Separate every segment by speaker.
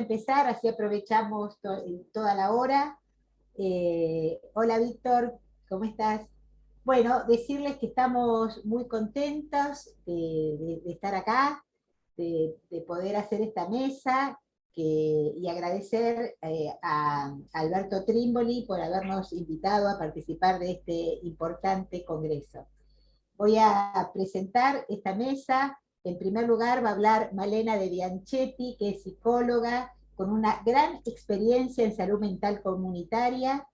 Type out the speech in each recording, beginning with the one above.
Speaker 1: empezar, así aprovechamos toda la hora. Hola Víctor, ¿cómo estás? Bueno, decirles que estamos muy contentos de estar acá, de poder hacer esta mesa y agradecer a Alberto Trimboli por habernos invitado a participar de este importante congreso. Voy a presentar esta mesa. En primer lugar va a hablar Malena De Bianchetti, que es psicóloga con una gran experiencia en salud mental comunitaria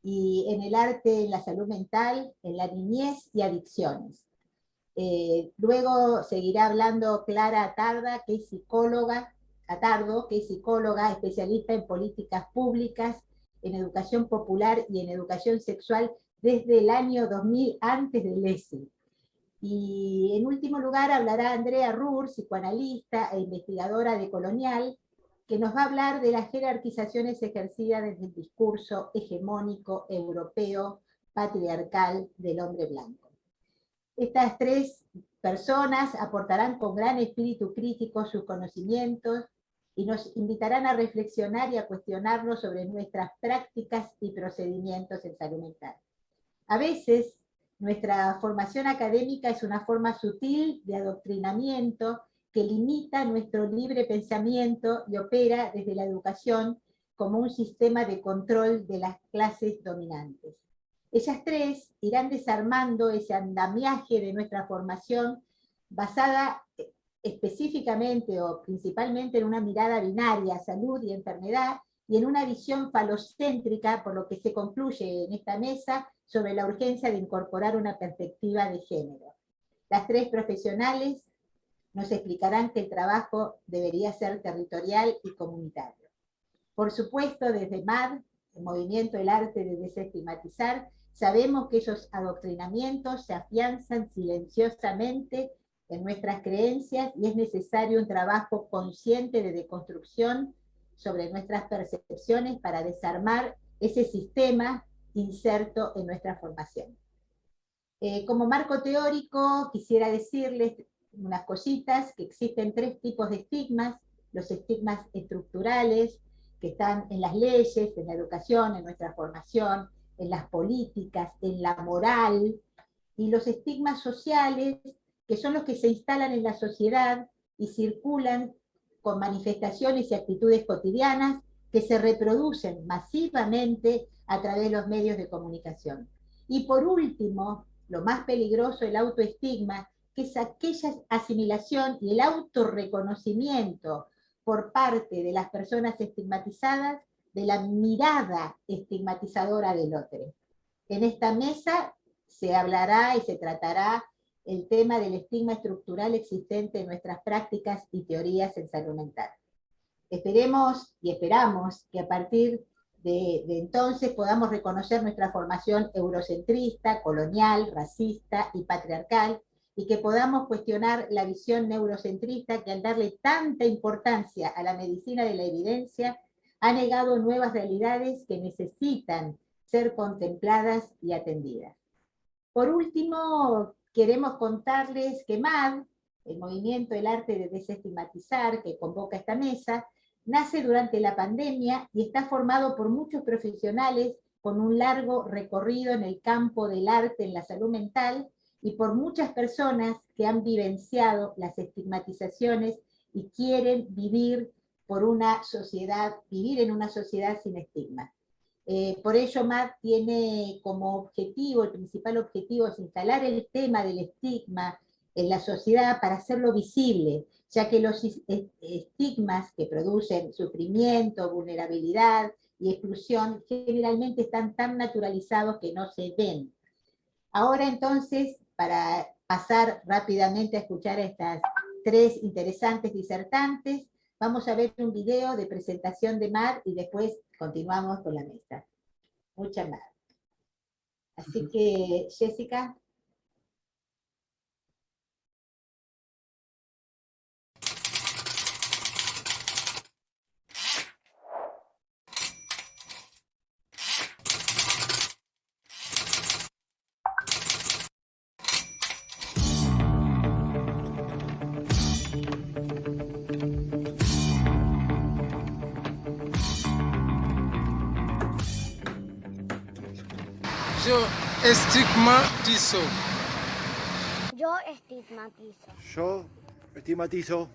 Speaker 1: y en el arte en la salud mental, en la niñez y adicciones. Luego seguirá hablando Clara Atardo, que es psicóloga, especialista en políticas públicas, en educación popular y en educación sexual desde el año 2000, antes del ESI. Y en último lugar hablará Andrea Ruhr, psicoanalista e investigadora de Colonial, que nos va a hablar de las jerarquizaciones ejercidas desde el discurso hegemónico europeo patriarcal del hombre blanco. Estas tres personas aportarán con gran espíritu crítico sus conocimientos y nos invitarán a reflexionar y a cuestionarnos sobre nuestras prácticas y procedimientos en salud mental. A veces, nuestra formación académica es una forma sutil de adoctrinamiento que limita nuestro libre pensamiento y opera desde la educación como un sistema de control de las clases dominantes. Ellas tres irán desarmando ese andamiaje de nuestra formación basada específicamente o principalmente en una mirada binaria, salud y enfermedad, y en una visión falocéntrica, por lo que se concluye en esta mesa, sobre la urgencia de incorporar una perspectiva de género. Las tres profesionales nos explicarán que el trabajo debería ser territorial y comunitario. Por supuesto, desde MAD, el Movimiento del Arte de Desestigmatizar, sabemos que esos adoctrinamientos se afianzan silenciosamente en nuestras creencias y es necesario un trabajo consciente de deconstrucción sobre nuestras percepciones para desarmar ese sistema inserto en nuestra formación. Como marco teórico, quisiera decirles unas cositas, que existen tres tipos de estigmas: los estigmas estructurales, que están en las leyes, en la educación, en nuestra formación, en las políticas, en la moral, y los estigmas sociales, que son los que se instalan en la sociedad y circulan con manifestaciones y actitudes cotidianas que se reproducen masivamente a través de los medios de comunicación. Y por último, lo más peligroso, el autoestigma, que es aquella asimilación y el autorreconocimiento por parte de las personas estigmatizadas de la mirada estigmatizadora del otro. En esta mesa se hablará y se tratará el tema del estigma estructural existente en nuestras prácticas y teorías en salud mental. Esperemos y esperamos que a partir de entonces podamos reconocer nuestra formación eurocentrista, colonial, racista y patriarcal, y que podamos cuestionar la visión neurocentrista que, al darle tanta importancia a la medicina de la evidencia, ha negado nuevas realidades que necesitan ser contempladas y atendidas. Por último, queremos contarles que MAD, el Movimiento del Arte de Desestigmatizar, que convoca esta mesa, nace durante la pandemia y está formado por muchos profesionales con un largo recorrido en el campo del arte en la salud mental y por muchas personas que han vivenciado las estigmatizaciones y quieren vivir en una sociedad sin estigma. Por ello, MAD tiene como objetivo, el principal objetivo es instalar el tema del estigma en la sociedad para hacerlo visible, ya que los estigmas que producen sufrimiento, vulnerabilidad y exclusión generalmente están tan naturalizados que no se ven. Ahora entonces, para pasar rápidamente a escuchar a estas tres interesantes disertantes, vamos a ver un video de presentación de MAD y después continuamos con la mesa. Mucha MAD. Así que, Jessica.
Speaker 2: Yo estigmatizo.
Speaker 3: Yo estigmatizo.
Speaker 4: Yo estigmatizo.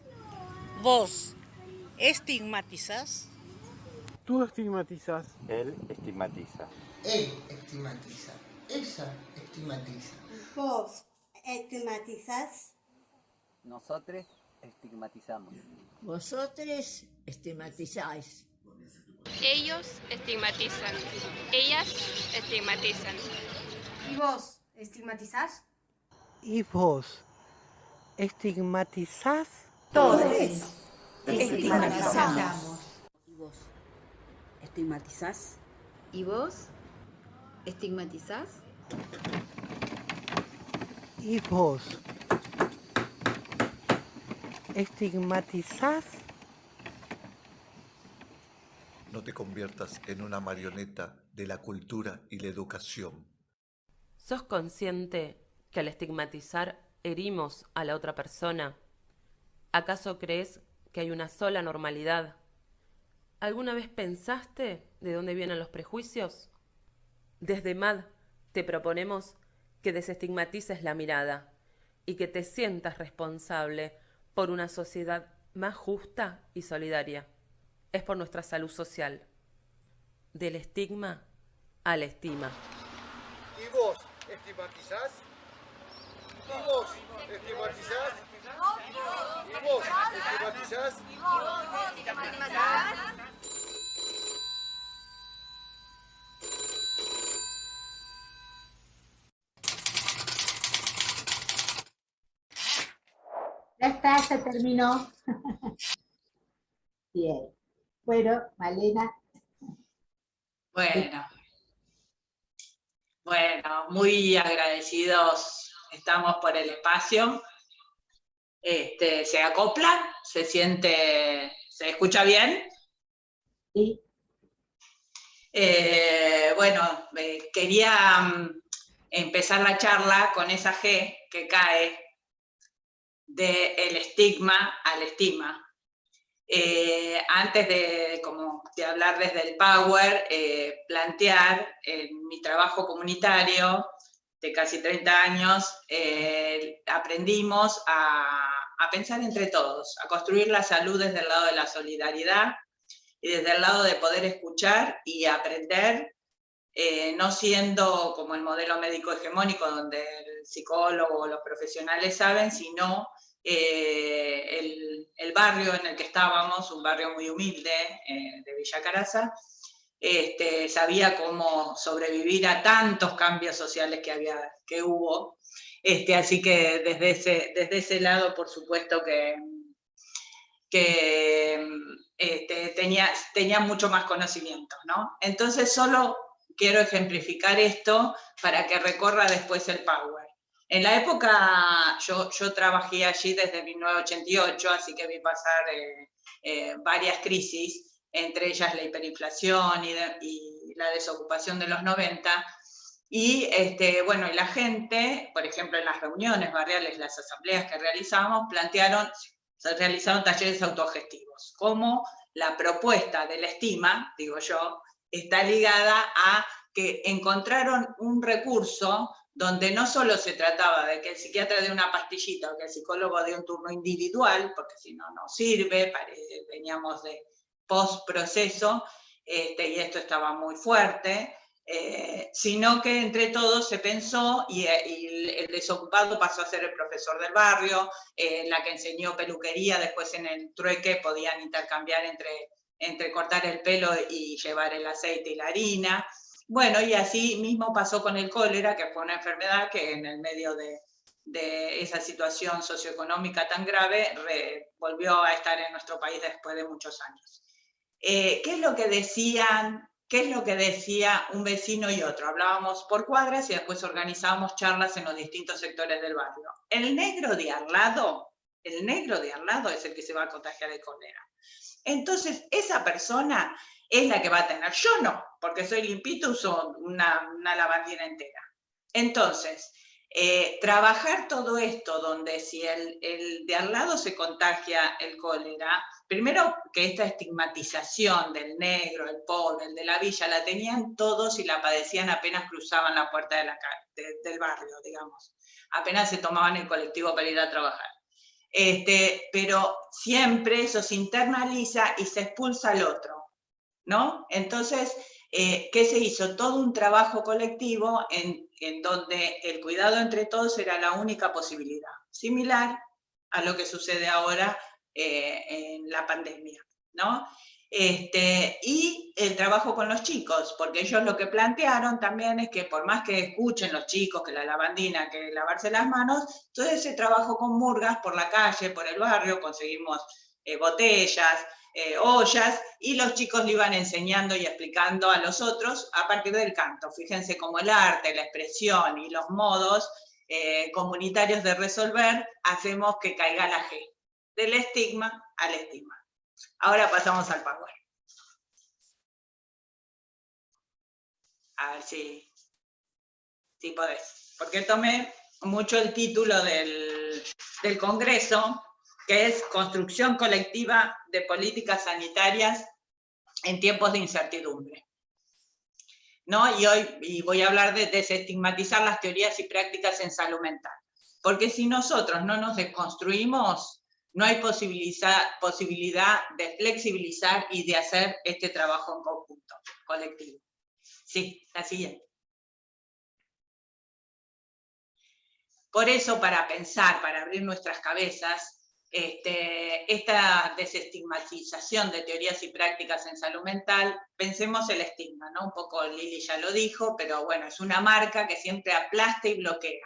Speaker 5: Vos estigmatizás.
Speaker 2: Tú estigmatizas.
Speaker 6: Él estigmatiza.
Speaker 7: Él estigmatiza. Ella estigmatiza.
Speaker 8: Vos estigmatizás.
Speaker 6: Nosotros estigmatizamos.
Speaker 9: Vosotros estigmatizáis.
Speaker 10: Ellos estigmatizan. Ellas estigmatizan.
Speaker 11: ¿Y vos estigmatizás?
Speaker 12: ¿Y vos estigmatizás?
Speaker 8: Todos
Speaker 9: estigmatizamos.
Speaker 11: ¿Y vos estigmatizás?
Speaker 13: ¿Y vos estigmatizás?
Speaker 12: ¿Y vos estigmatizás?
Speaker 14: No te conviertas en una marioneta de la cultura y la educación.
Speaker 15: ¿Sos consciente que al estigmatizar herimos a la otra persona? ¿Acaso crees que hay una sola normalidad? ¿Alguna vez pensaste de dónde vienen los prejuicios? Desde MAD te proponemos que desestigmatices la mirada y que te sientas responsable por una sociedad más justa y solidaria. Es por nuestra salud social. Del estigma a la estima.
Speaker 4: ¿Y vos estigmatizás? ¿Y vos estigmatizás? ¿Y vos estigmatizás?
Speaker 1: Ya está, ya terminó. Bien. Bueno, Malena.
Speaker 16: Bueno, muy agradecidos estamos por el espacio. ¿Se acoplan? ¿Se siente, se escucha bien?
Speaker 1: Sí.
Speaker 16: Bueno, quería empezar la charla con esa G que cae del estigma al estima. Antes de hablar desde el Power, plantear en mi trabajo comunitario de casi 30 años, aprendimos a pensar entre todos, a construir la salud desde el lado de la solidaridad y desde el lado de poder escuchar y aprender, no siendo como el modelo médico hegemónico donde el psicólogo o los profesionales saben, sino el barrio en el que estábamos, un barrio muy humilde de Villa Caraza, sabía cómo sobrevivir a tantos cambios sociales que hubo. Así que desde ese lado, por supuesto que tenía mucho más conocimiento, ¿no? Entonces solo quiero ejemplificar esto para que recorra después el Power. En la época, yo trabajé allí desde 1988, así que vi pasar varias crisis, entre ellas la hiperinflación y la desocupación de los 90, y bueno, y la gente, por ejemplo, en las reuniones barriales, las asambleas que realizábamos, se realizaron talleres autogestivos, como la propuesta de la estima, digo yo, está ligada a que encontraron un recurso donde no solo se trataba de que el psiquiatra dé una pastillita o que el psicólogo dé un turno individual, porque si no, no sirve, veníamos de post-proceso, y esto estaba muy fuerte, sino que entre todos se pensó y el desocupado pasó a ser el profesor del barrio, la que enseñó peluquería, después en el trueque podían intercambiar entre cortar el pelo y llevar el aceite y la harina. Bueno, y así mismo pasó con el cólera, que fue una enfermedad que en el medio de esa situación socioeconómica tan grave volvió a estar en nuestro país después de muchos años. ¿Qué es lo que decían? ¿Qué es lo que decía un vecino y otro? Hablábamos por cuadras y después organizábamos charlas en los distintos sectores del barrio. El negro de al lado es el que se va a contagiar de cólera. Entonces, esa persona es la que va a tener. Yo no, porque soy limpito, uso una lavandina entera. Entonces, trabajar todo esto donde si el de al lado se contagia el cólera, primero que esta estigmatización del negro, el pobre, el de la villa, la tenían todos y la padecían apenas cruzaban la puerta del barrio, digamos. Apenas se tomaban el colectivo para ir a trabajar. Pero siempre eso se internaliza y se expulsa al otro, ¿no? Entonces, ¿qué se hizo? Todo un trabajo colectivo en donde el cuidado entre todos era la única posibilidad, similar a lo que sucede ahora en la pandemia, ¿no? Y el trabajo con los chicos, porque ellos lo que plantearon también es que por más que escuchen los chicos que la lavandina, que lavarse las manos, todo ese trabajo con murgas por la calle, por el barrio, conseguimos botellas, ollas, y los chicos le iban enseñando y explicando a los otros a partir del canto. Fíjense cómo el arte, la expresión y los modos comunitarios de resolver hacemos que caiga la G, del estigma al estigma. Ahora pasamos al Power. A ver si podés. Porque tomé mucho el título del Congreso, que es Construcción Colectiva de Políticas Sanitarias en Tiempos de Incertidumbre. ¿No? Y voy a hablar de desestigmatizar las teorías y prácticas en salud mental. Porque si nosotros no nos desconstruimos, no hay posibilidad de flexibilizar y de hacer este trabajo en conjunto, colectivo. Sí, la siguiente. Por eso, para pensar, para abrir nuestras cabezas, esta desestigmatización de teorías y prácticas en salud mental, pensemos el estigma, ¿no? Un poco Lili ya lo dijo, pero bueno, es una marca que siempre aplasta y bloquea.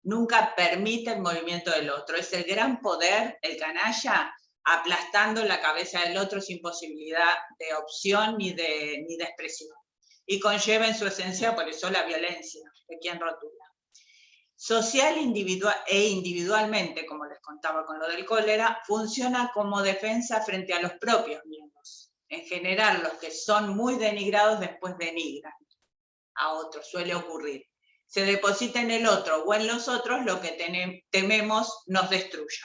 Speaker 16: Nunca permite el movimiento del otro. Es el gran poder, el canalla, aplastando la cabeza del otro sin posibilidad de opción ni de expresión. Y conlleva en su esencia, por eso, la violencia de quien rotula. Social e individualmente, como les contaba con lo del cólera, funciona como defensa frente a los propios miembros. En general, los que son muy denigrados después denigran a otros, suele ocurrir. Se deposita en el otro o en los otros lo que tememos nos destruya.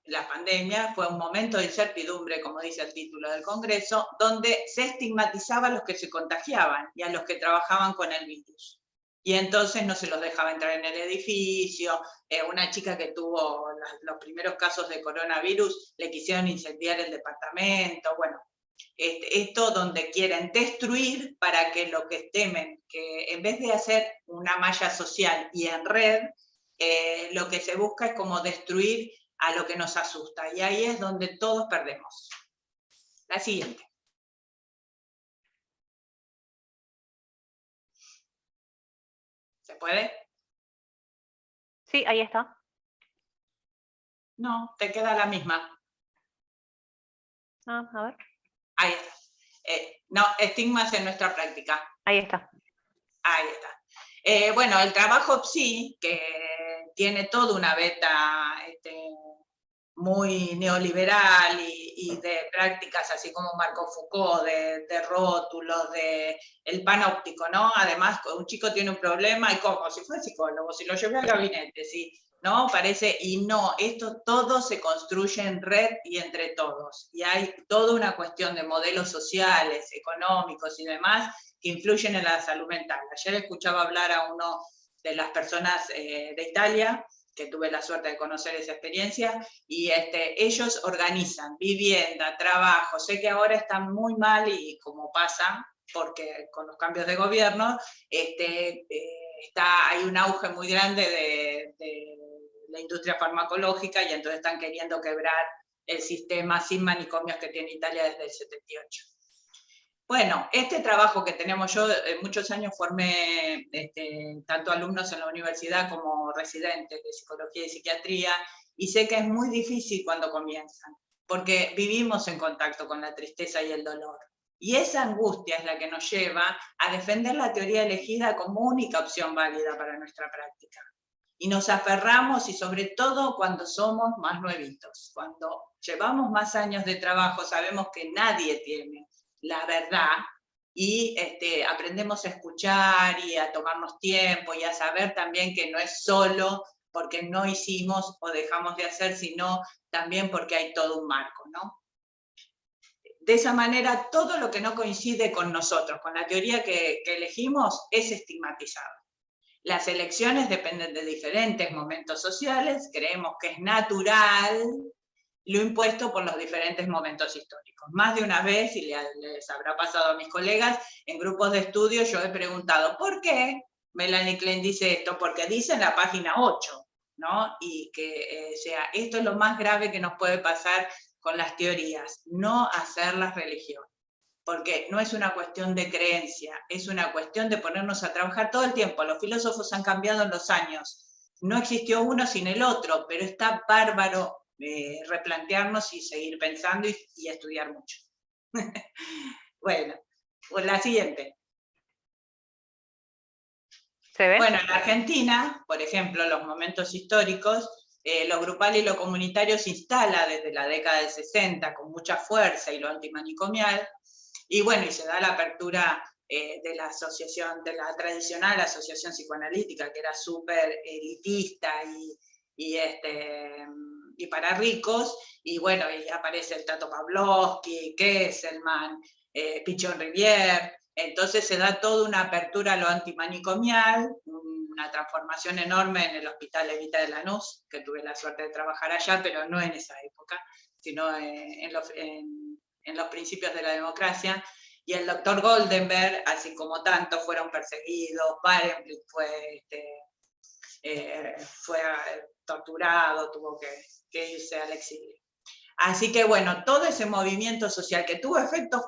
Speaker 16: La pandemia fue un momento de incertidumbre, como dice el título del Congreso, donde se estigmatizaba a los que se contagiaban y a los que trabajaban con el virus. Y entonces no se los dejaba entrar en el edificio. Una chica que tuvo los primeros casos de coronavirus, le quisieron incendiar el departamento. Bueno, esto donde quieren destruir para que lo que temen, que en vez de hacer una malla social y en red, lo que se busca es como destruir a lo que nos asusta. Y ahí es donde todos perdemos. La siguiente. ¿Se puede?
Speaker 17: Sí, ahí está.
Speaker 16: No, te queda la misma.
Speaker 17: Ah, a ver.
Speaker 16: Ahí está. No, estigmas en nuestra práctica.
Speaker 17: Ahí está.
Speaker 16: Ahí está. Bueno, el trabajo PSI, que tiene toda una beta muy neoliberal y de prácticas así como Marco Foucault, de rótulos, el panóptico, ¿no? Además, un chico tiene un problema y como si fuera psicólogo, si lo llevé al gabinete, sí, ¿no? Parece, y no, esto todo se construye en red y entre todos. Y hay toda una cuestión de modelos sociales, económicos y demás que influyen en la salud mental. Ayer escuchaba hablar a uno de las personas de Italia, que tuve la suerte de conocer esa experiencia, y ellos organizan vivienda, trabajo. Sé que ahora están muy mal y como pasa, porque con los cambios de gobierno, hay un auge muy grande de la industria farmacológica y entonces están queriendo quebrar el sistema sin manicomios que tiene Italia desde el 78. Bueno, este trabajo que tenemos yo, muchos años formé tanto alumnos en la universidad como residentes de psicología y psiquiatría, y sé que es muy difícil cuando comienzan, porque vivimos en contacto con la tristeza y el dolor. Y esa angustia es la que nos lleva a defender la teoría elegida como única opción válida para nuestra práctica. Y nos aferramos, y sobre todo cuando somos más nuevitos, cuando llevamos más años de trabajo, sabemos que nadie tiene la verdad, y aprendemos a escuchar y a tomarnos tiempo y a saber también que no es solo porque no hicimos o dejamos de hacer, sino también porque hay todo un marco, ¿no? De esa manera, todo lo que no coincide con nosotros, con la teoría que elegimos, es estigmatizado. Las elecciones dependen de diferentes momentos sociales, creemos que es natural lo impuesto por los diferentes momentos históricos. Más de una vez, y les habrá pasado a mis colegas, en grupos de estudio yo he preguntado, ¿por qué Melanie Klein dice esto? Porque dice en la página 8, ¿no? Y que esto es lo más grave que nos puede pasar con las teorías, no hacerlas religión. Porque no es una cuestión de creencia, es una cuestión de ponernos a trabajar todo el tiempo. Los filósofos han cambiado en los años. No existió uno sin el otro, pero está bárbaro replantearnos y seguir pensando y estudiar mucho. Bueno, pues la siguiente.
Speaker 17: ¿Se ve?
Speaker 16: Bueno, en Argentina, por ejemplo, los momentos históricos, lo grupal y lo comunitario se instala desde la década del 60 con mucha fuerza y lo antimanicomial, y bueno, y se da la apertura de la asociación, de la tradicional asociación psicoanalítica, que era súper elitista y para ricos, y bueno, y aparece el Tato Pavlovsky, Kesselman, Pichon Rivière, entonces se da toda una apertura a lo antimanicomial, una transformación enorme en el Hospital Evita de Lanús, que tuve la suerte de trabajar allá, pero no en esa época, sino en los principios de la democracia, y el doctor Goldenberg, así como tantos, fueron perseguidos, Barenblick fue torturado, tuvo que irse al exilio. Así que bueno, todo ese movimiento social que tuvo efectos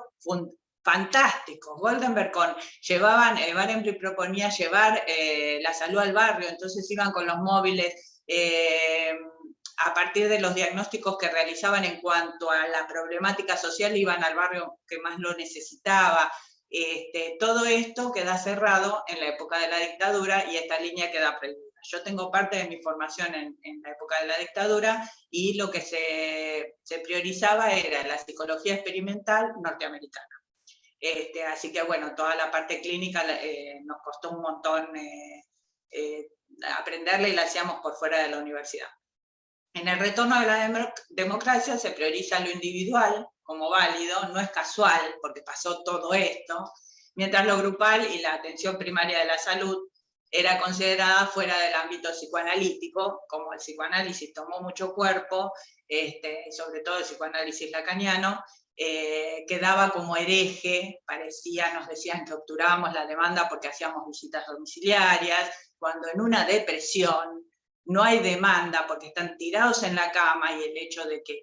Speaker 16: fantásticos. Goldenberg Barenblick proponía llevar la salud al barrio, entonces iban con los móviles a partir de los diagnósticos que realizaban en cuanto a la problemática social, iban al barrio que más lo necesitaba. Todo esto queda cerrado en la época de la dictadura y esta línea queda prohibida. Yo tengo parte de mi formación en la época de la dictadura y lo que se priorizaba era la psicología experimental norteamericana. Así que bueno, toda la parte clínica nos costó un montón aprenderla y la hacíamos por fuera de la universidad. En el retorno de la democracia se prioriza lo individual como válido, no es casual porque pasó todo esto, mientras lo grupal y la atención primaria de la salud era considerada fuera del ámbito psicoanalítico, como el psicoanálisis tomó mucho cuerpo, sobre todo el psicoanálisis lacaniano, quedaba como hereje, nos decían que obturábamos la demanda porque hacíamos visitas domiciliarias, cuando en una depresión no hay demanda porque están tirados en la cama, y el hecho de que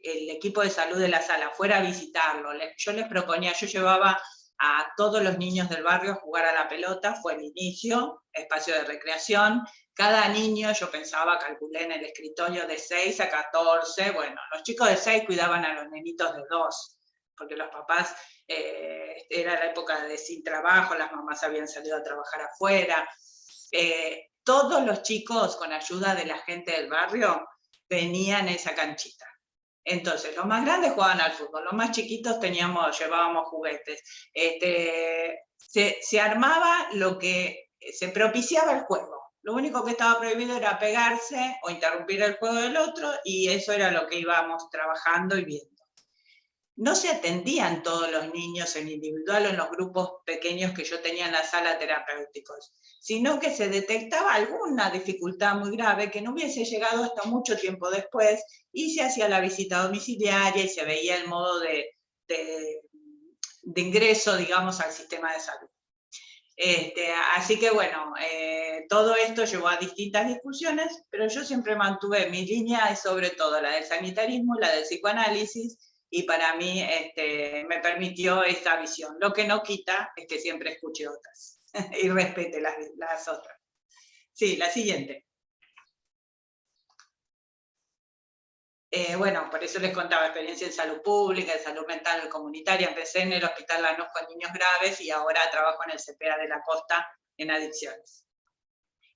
Speaker 16: el equipo de salud de la sala fuera a visitarlo, yo les proponía, yo llevaba a todos los niños del barrio a jugar a la pelota, fue el inicio, espacio de recreación, cada niño, yo pensaba, calculé en el escritorio de 6 a 14, bueno, los chicos de 6 cuidaban a los nenitos de 2, porque los papás, era la época de sin trabajo, las mamás habían salido a trabajar afuera, todos los chicos, con ayuda de la gente del barrio, venían a esa canchita. Entonces, los más grandes jugaban al fútbol, los más chiquitos llevábamos juguetes. Se armaba lo que se propiciaba el juego. Lo único que estaba prohibido era pegarse o interrumpir el juego del otro, y eso era lo que íbamos trabajando y viendo. No se atendían todos los niños en individual o en los grupos pequeños que yo tenía en la sala terapéuticos, sino que se detectaba alguna dificultad muy grave que no hubiese llegado hasta mucho tiempo después, y se hacía la visita domiciliaria y se veía el modo de ingreso, digamos, al sistema de salud. Así que bueno, todo esto llevó a distintas discusiones, pero yo siempre mantuve mi línea, sobre todo la del sanitarismo, la del psicoanálisis, y para mí me permitió esa visión. Lo que no quita es que siempre escuche otras y respete las otras. Sí, la siguiente. Bueno, por eso les contaba experiencia en salud pública, en salud mental comunitaria. Empecé en el Hospital Lanús con niños graves y ahora trabajo en el CPA de la Costa en adicciones.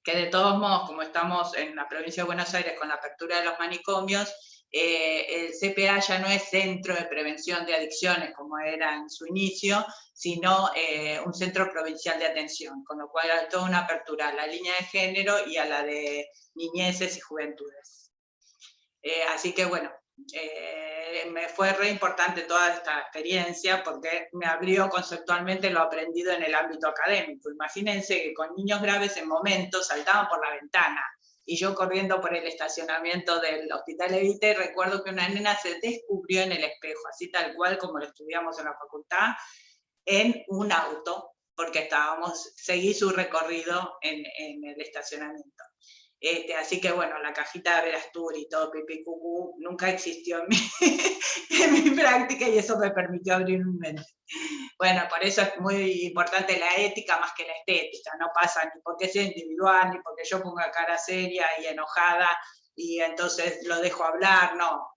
Speaker 16: Que de todos modos, como estamos en la provincia de Buenos Aires con la apertura de los manicomios, el CPA ya no es centro de prevención de adicciones como era en su inicio, sino un centro provincial de atención, con lo cual hay toda una apertura a la línea de género y a la de niñeces y juventudes. Así que bueno, me fue re importante toda esta experiencia porque me abrió conceptualmente lo aprendido en el ámbito académico. Imagínense que con niños graves en momentos saltaban por la ventana y yo corriendo por el estacionamiento del Hospital Evite, recuerdo que una nena se descubrió en el espejo, así tal cual como lo estudiamos en la facultad, en un auto, porque seguí su recorrido en el estacionamiento. Así que bueno, la cajita de Verastur y todo pipí cucú nunca existió en mi práctica y eso me permitió abrir mi mente. Bueno, por eso es muy importante la ética más que la estética, no pasa ni porque sea individual, ni porque yo ponga cara seria y enojada y entonces lo dejo hablar, no.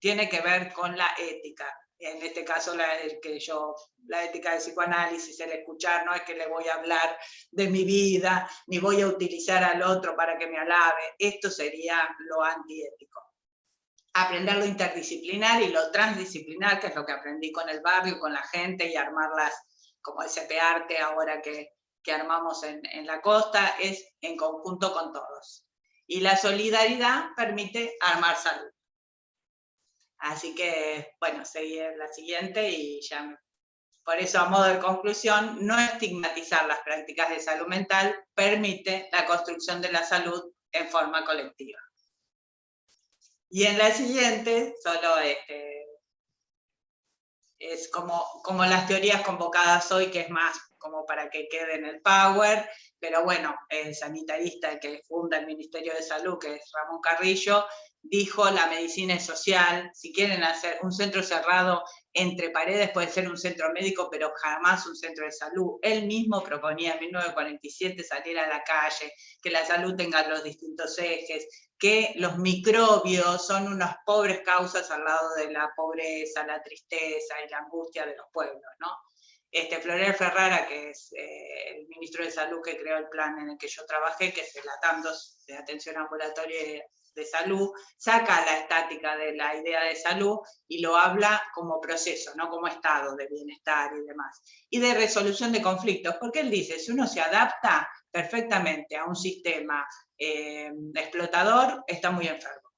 Speaker 16: Tiene que ver con la ética. En este caso la ética del psicoanálisis, el escuchar, no es que le voy a hablar de mi vida, ni voy a utilizar al otro para que me alabe, esto sería lo antiético. Aprender lo interdisciplinar y lo transdisciplinar, que es lo que aprendí con el barrio, con la gente, y armarlas como el CPARTE ahora que armamos en la costa, es en conjunto con todos. Y la solidaridad permite armar salud. Así que, bueno, seguí en la siguiente y ya por eso, a modo de conclusión, no estigmatizar las prácticas de salud mental permite la construcción de la salud en forma colectiva. Y en la siguiente, solo es como las teorías convocadas hoy, que es más como para que quede en el Power, pero bueno, el sanitarista que funda el Ministerio de Salud, que es Ramón Carrillo, dijo: la medicina es social, si quieren hacer un centro cerrado entre paredes puede ser un centro médico, pero jamás un centro de salud. Él mismo proponía en 1947 salir a la calle, que la salud tenga los distintos ejes, que los microbios son unas pobres causas al lado de la pobreza, la tristeza y la angustia de los pueblos, ¿no? Floreal Ferrara, que es el ministro de Salud que creó el plan en el que yo trabajé, que es el ATANDOS de Atención Ambulatoria de Salud, saca la estática de la idea de salud y lo habla como proceso, no como estado de bienestar y demás. Y de resolución de conflictos, porque él dice, si uno se adapta perfectamente a un sistema explotador, está muy enfermo.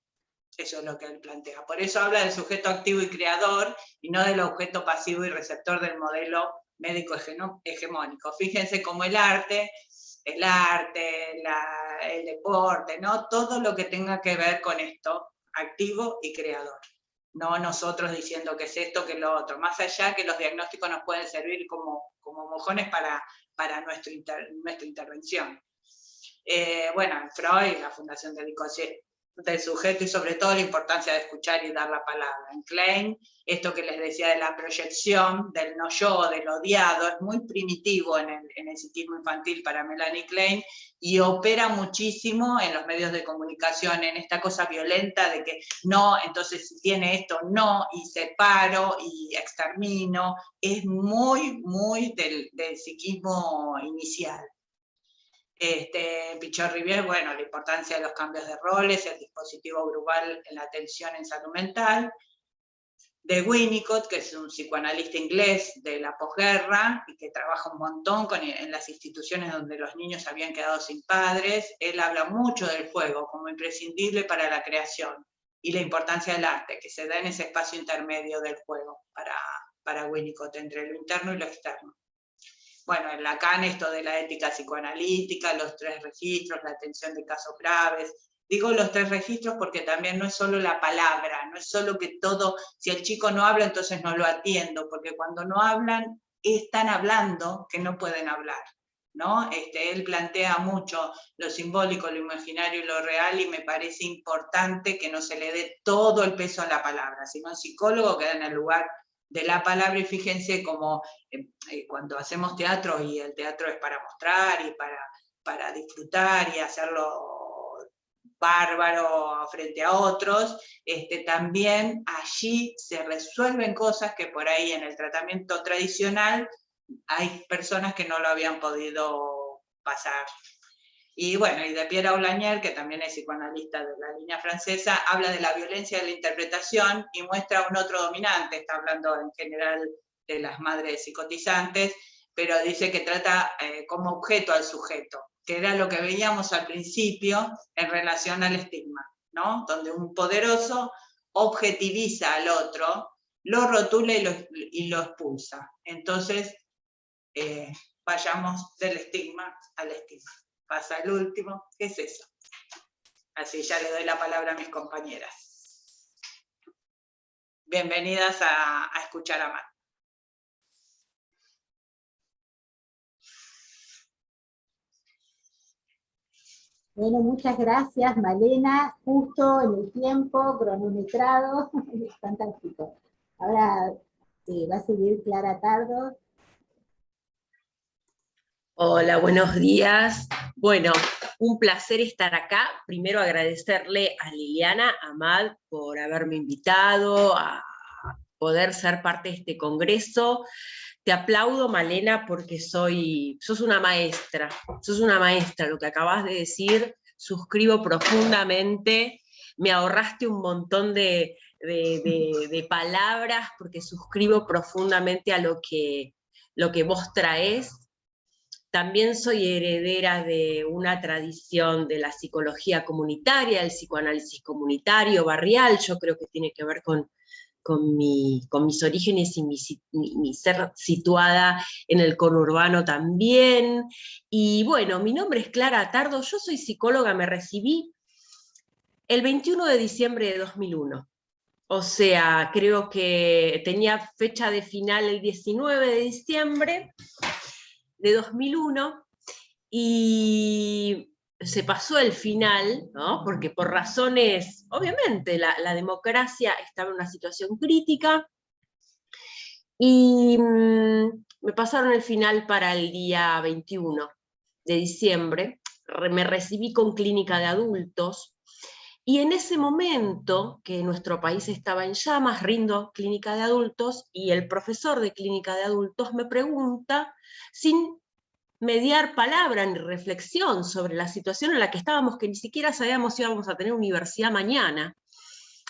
Speaker 16: Eso es lo que él plantea. Por eso habla del sujeto activo y creador, y no del objeto pasivo y receptor del modelo médico hegemónico. Fíjense cómo el arte, el deporte, ¿no? Todo lo que tenga que ver con esto, activo y creador. No nosotros diciendo que es esto, que es lo otro. Más allá que los diagnósticos nos pueden servir como mojones para nuestra intervención. Bueno, en Freud, la Fundación dedicó del sujeto y sobre todo la importancia de escuchar y dar la palabra. En Klein, esto que les decía de la proyección, del no yo, del odiado, es muy primitivo en el psiquismo infantil para Melanie Klein y opera muchísimo en los medios de comunicación, en esta cosa violenta de que no, entonces si tiene esto, no, y separo y extermino, es muy, muy del psiquismo inicial. Pichot Rivière, bueno, la importancia de los cambios de roles, el dispositivo grupal en la atención en salud mental, de Winnicott, que es un psicoanalista inglés de la posguerra y que trabaja un montón en las instituciones donde los niños habían quedado sin padres. Él habla mucho del juego como imprescindible para la creación y la importancia del arte, que se da en ese espacio intermedio del juego para Winnicott, entre lo interno y lo externo. Bueno, en Lacan esto de la ética psicoanalítica, los 3 registros, la atención de casos graves. Digo los 3 registros porque también no es solo la palabra, no es solo que todo, si el chico no habla entonces no lo atiendo, porque cuando no hablan, están hablando que no pueden hablar, ¿no? Él plantea mucho lo simbólico, lo imaginario y lo real, y me parece importante que no se le dé todo el peso a la palabra, sino el psicólogo queda en el lugar de la palabra, y fíjense como cuando hacemos teatro, y el teatro es para mostrar y para disfrutar y hacerlo bárbaro frente a otros, también allí se resuelven cosas que por ahí en el tratamiento tradicional hay personas que no lo habían podido pasar. Y bueno, y de Pierre Aulagnier, que también es psicoanalista de la línea francesa, habla de la violencia de la interpretación y muestra un otro dominante, está hablando en general de las madres psicotizantes, pero dice que trata como objeto al sujeto, que era lo que veíamos al principio en relación al estigma, ¿no? Donde un poderoso objetiviza al otro, lo rotula y lo expulsa. Entonces, vayamos del estigma al estigma. Pasa el último, ¿qué es eso? Así ya le doy la palabra a mis compañeras. Bienvenidas a escuchar a Mar.
Speaker 1: Bueno, muchas gracias, Malena, justo en el tiempo, cronometrado, fantástico. Ahora va a seguir Clara Tardo.
Speaker 18: Hola, buenos días. Bueno, un placer estar acá. Primero agradecerle a Liliana, a Mad, por haberme invitado a poder ser parte de este congreso. Te aplaudo, Malena, porque sos una maestra, lo que acabas de decir, suscribo profundamente, me ahorraste un montón de palabras, porque suscribo profundamente a lo que vos traés. También soy heredera de una tradición de la psicología comunitaria, el psicoanálisis comunitario, barrial, yo creo que tiene que ver con mis orígenes y mi ser situada en el conurbano también. Y bueno, mi nombre es Clara Tardo, yo soy psicóloga, me recibí el 21 de diciembre de 2001. O sea, creo que tenía fecha de final el 19 de diciembre de 2001, y se pasó el final, ¿no? Porque por razones, obviamente, la democracia estaba en una situación crítica, y me pasaron el final para el día 21 de diciembre, me recibí con clínica de adultos, y en ese momento, que nuestro país estaba en llamas, rindo clínica de adultos, y el profesor de clínica de adultos me pregunta, sin mediar palabra ni reflexión sobre la situación en la que estábamos, que ni siquiera sabíamos si íbamos a tener universidad mañana,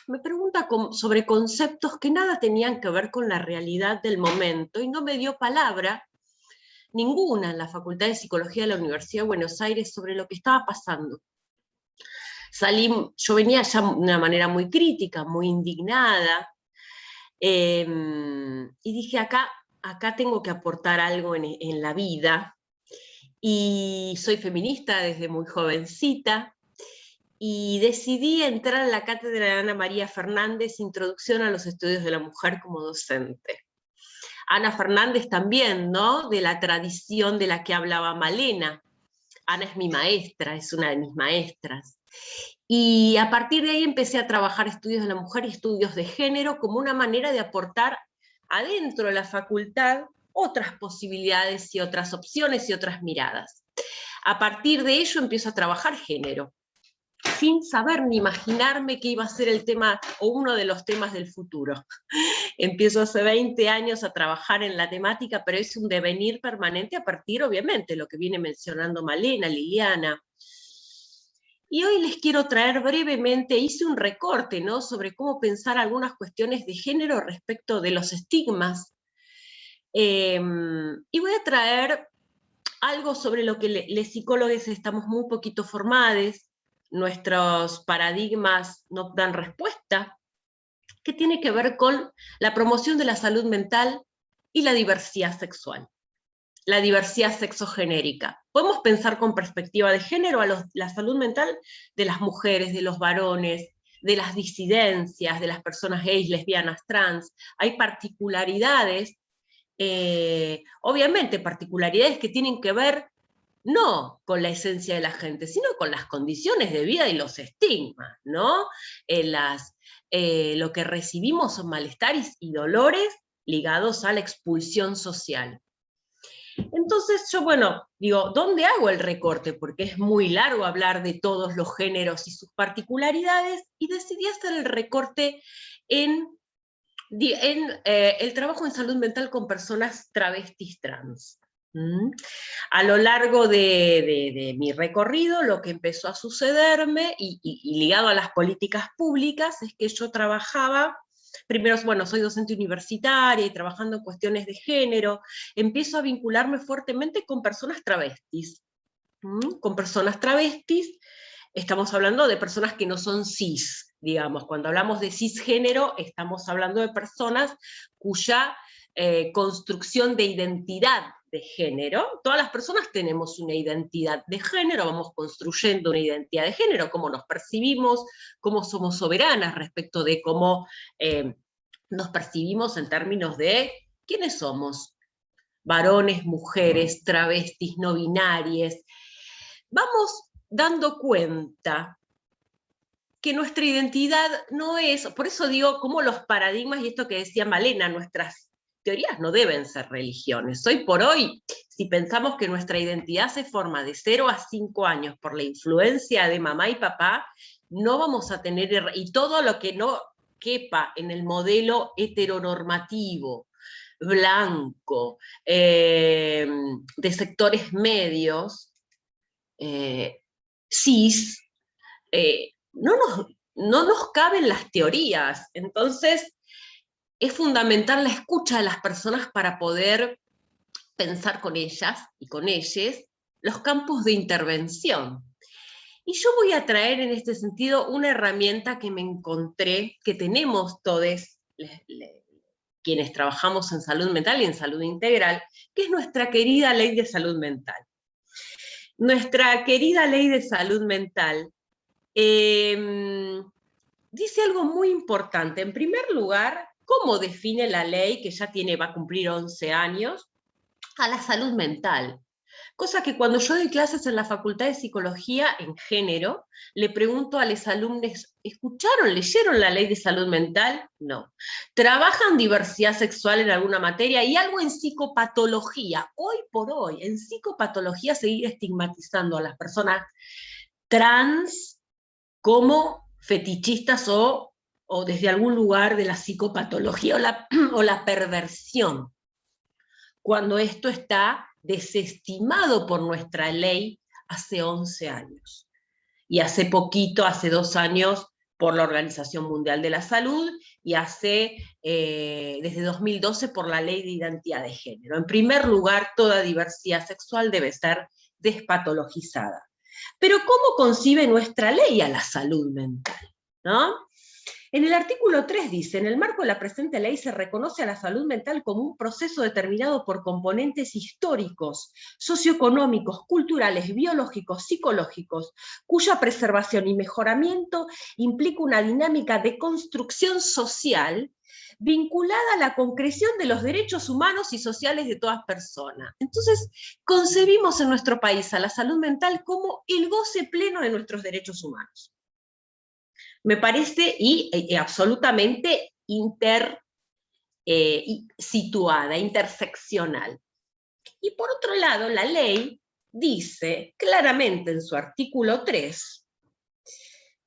Speaker 18: me pregunta sobre conceptos que nada tenían que ver con la realidad del momento, y no me dio palabra ninguna en la Facultad de Psicología de la Universidad de Buenos Aires sobre lo que estaba pasando. Yo venía ya de una manera muy crítica, muy indignada, y dije, acá tengo que aportar algo en la vida, y soy feminista desde muy jovencita, y decidí entrar a la cátedra de Ana María Fernández, Introducción a los Estudios de la Mujer como docente. Ana Fernández también, ¿no? De la tradición de la que hablaba Malena. Ana es mi maestra, es una de mis maestras. Y a partir de ahí empecé a trabajar estudios de la mujer y estudios de género como una manera de aportar adentro de la facultad otras posibilidades y otras opciones y otras miradas. A partir de ello empiezo a trabajar género, sin saber ni imaginarme que iba a ser el tema o uno de los temas del futuro. Empiezo hace 20 años a trabajar en la temática, pero es un devenir permanente a partir, obviamente, de lo que viene mencionando Malena, Liliana. Y hoy les quiero traer brevemente, hice un recorte, ¿no?, sobre cómo pensar algunas cuestiones de género respecto de los estigmas. Y voy a traer algo sobre lo que los psicólogos estamos muy poquito formados, nuestros paradigmas no dan respuesta, que tiene que ver con la promoción de la salud mental y la diversidad sexual, la diversidad sexogenérica. Podemos pensar con perspectiva de género a la salud mental de las mujeres, de los varones, de las disidencias, de las personas gays, lesbianas, trans. Hay particularidades, obviamente particularidades que tienen que ver no con la esencia de la gente, sino con las condiciones de vida y los estigmas, ¿no? Lo que recibimos son malestares y dolores ligados a la expulsión social. Entonces yo, bueno, digo, ¿dónde hago el recorte? Porque es muy largo hablar de todos los géneros y sus particularidades, y decidí hacer el recorte en el trabajo en salud mental con personas travestis trans, A lo largo de mi recorrido, lo que empezó a sucederme, y ligado a las políticas públicas, es que yo trabajaba, primero, bueno, soy docente universitaria y trabajando en cuestiones de género, empiezo a vincularme fuertemente con personas travestis. Con personas travestis, estamos hablando de personas que no son cis, digamos. Cuando hablamos de cisgénero, estamos hablando de personas cuya construcción de identidad de género, todas las personas tenemos una identidad de género, vamos construyendo una identidad de género, cómo nos percibimos, cómo somos soberanas respecto de cómo nos percibimos en términos de quiénes somos, varones, mujeres, travestis, no binarias. Vamos dando cuenta que nuestra identidad no es, por eso digo, como los paradigmas, y esto que decía Malena, nuestras teorías no deben ser religiones. Hoy por hoy, si pensamos que nuestra identidad se forma de 0 a 5 años por la influencia de mamá y papá, no vamos a tener, y todo lo que no quepa en el modelo heteronormativo, blanco, de sectores medios, cis, no nos caben las teorías. Entonces, es fundamental la escucha de las personas para poder pensar con ellas y con ellos los campos de intervención. Y yo voy a traer en este sentido una herramienta que me encontré, que tenemos todos quienes trabajamos en salud mental y en salud integral, que es nuestra querida Ley de Salud Mental. Nuestra querida Ley de Salud Mental dice algo muy importante. En primer lugar, ¿cómo define la ley, que ya va a cumplir 11 años, a la salud mental? Cosa que cuando yo doy clases en la Facultad de Psicología en género, le pregunto a los alumnos, ¿escucharon, leyeron la Ley de Salud Mental? No. ¿Trabajan diversidad sexual en alguna materia? Y algo en psicopatología. Hoy por hoy, en psicopatología, seguir estigmatizando a las personas trans como fetichistas o desde algún lugar de la psicopatología o la perversión, cuando esto está desestimado por nuestra ley hace 11 años. Y hace poquito, hace 2 años, por la Organización Mundial de la Salud, y desde 2012 por la Ley de Identidad de Género. En primer lugar, toda diversidad sexual debe ser despatologizada. Pero ¿cómo concibe nuestra ley a la salud mental? ¿No? En el artículo 3 dice, en el marco de la presente ley se reconoce a la salud mental como un proceso determinado por componentes históricos, socioeconómicos, culturales, biológicos, psicológicos, cuya preservación y mejoramiento implica una dinámica de construcción social vinculada a la concreción de los derechos humanos y sociales de todas personas. Entonces, concebimos en nuestro país a la salud mental como el goce pleno de nuestros derechos humanos. Me parece absolutamente situada, interseccional. Y por otro lado, la ley dice claramente en su artículo 3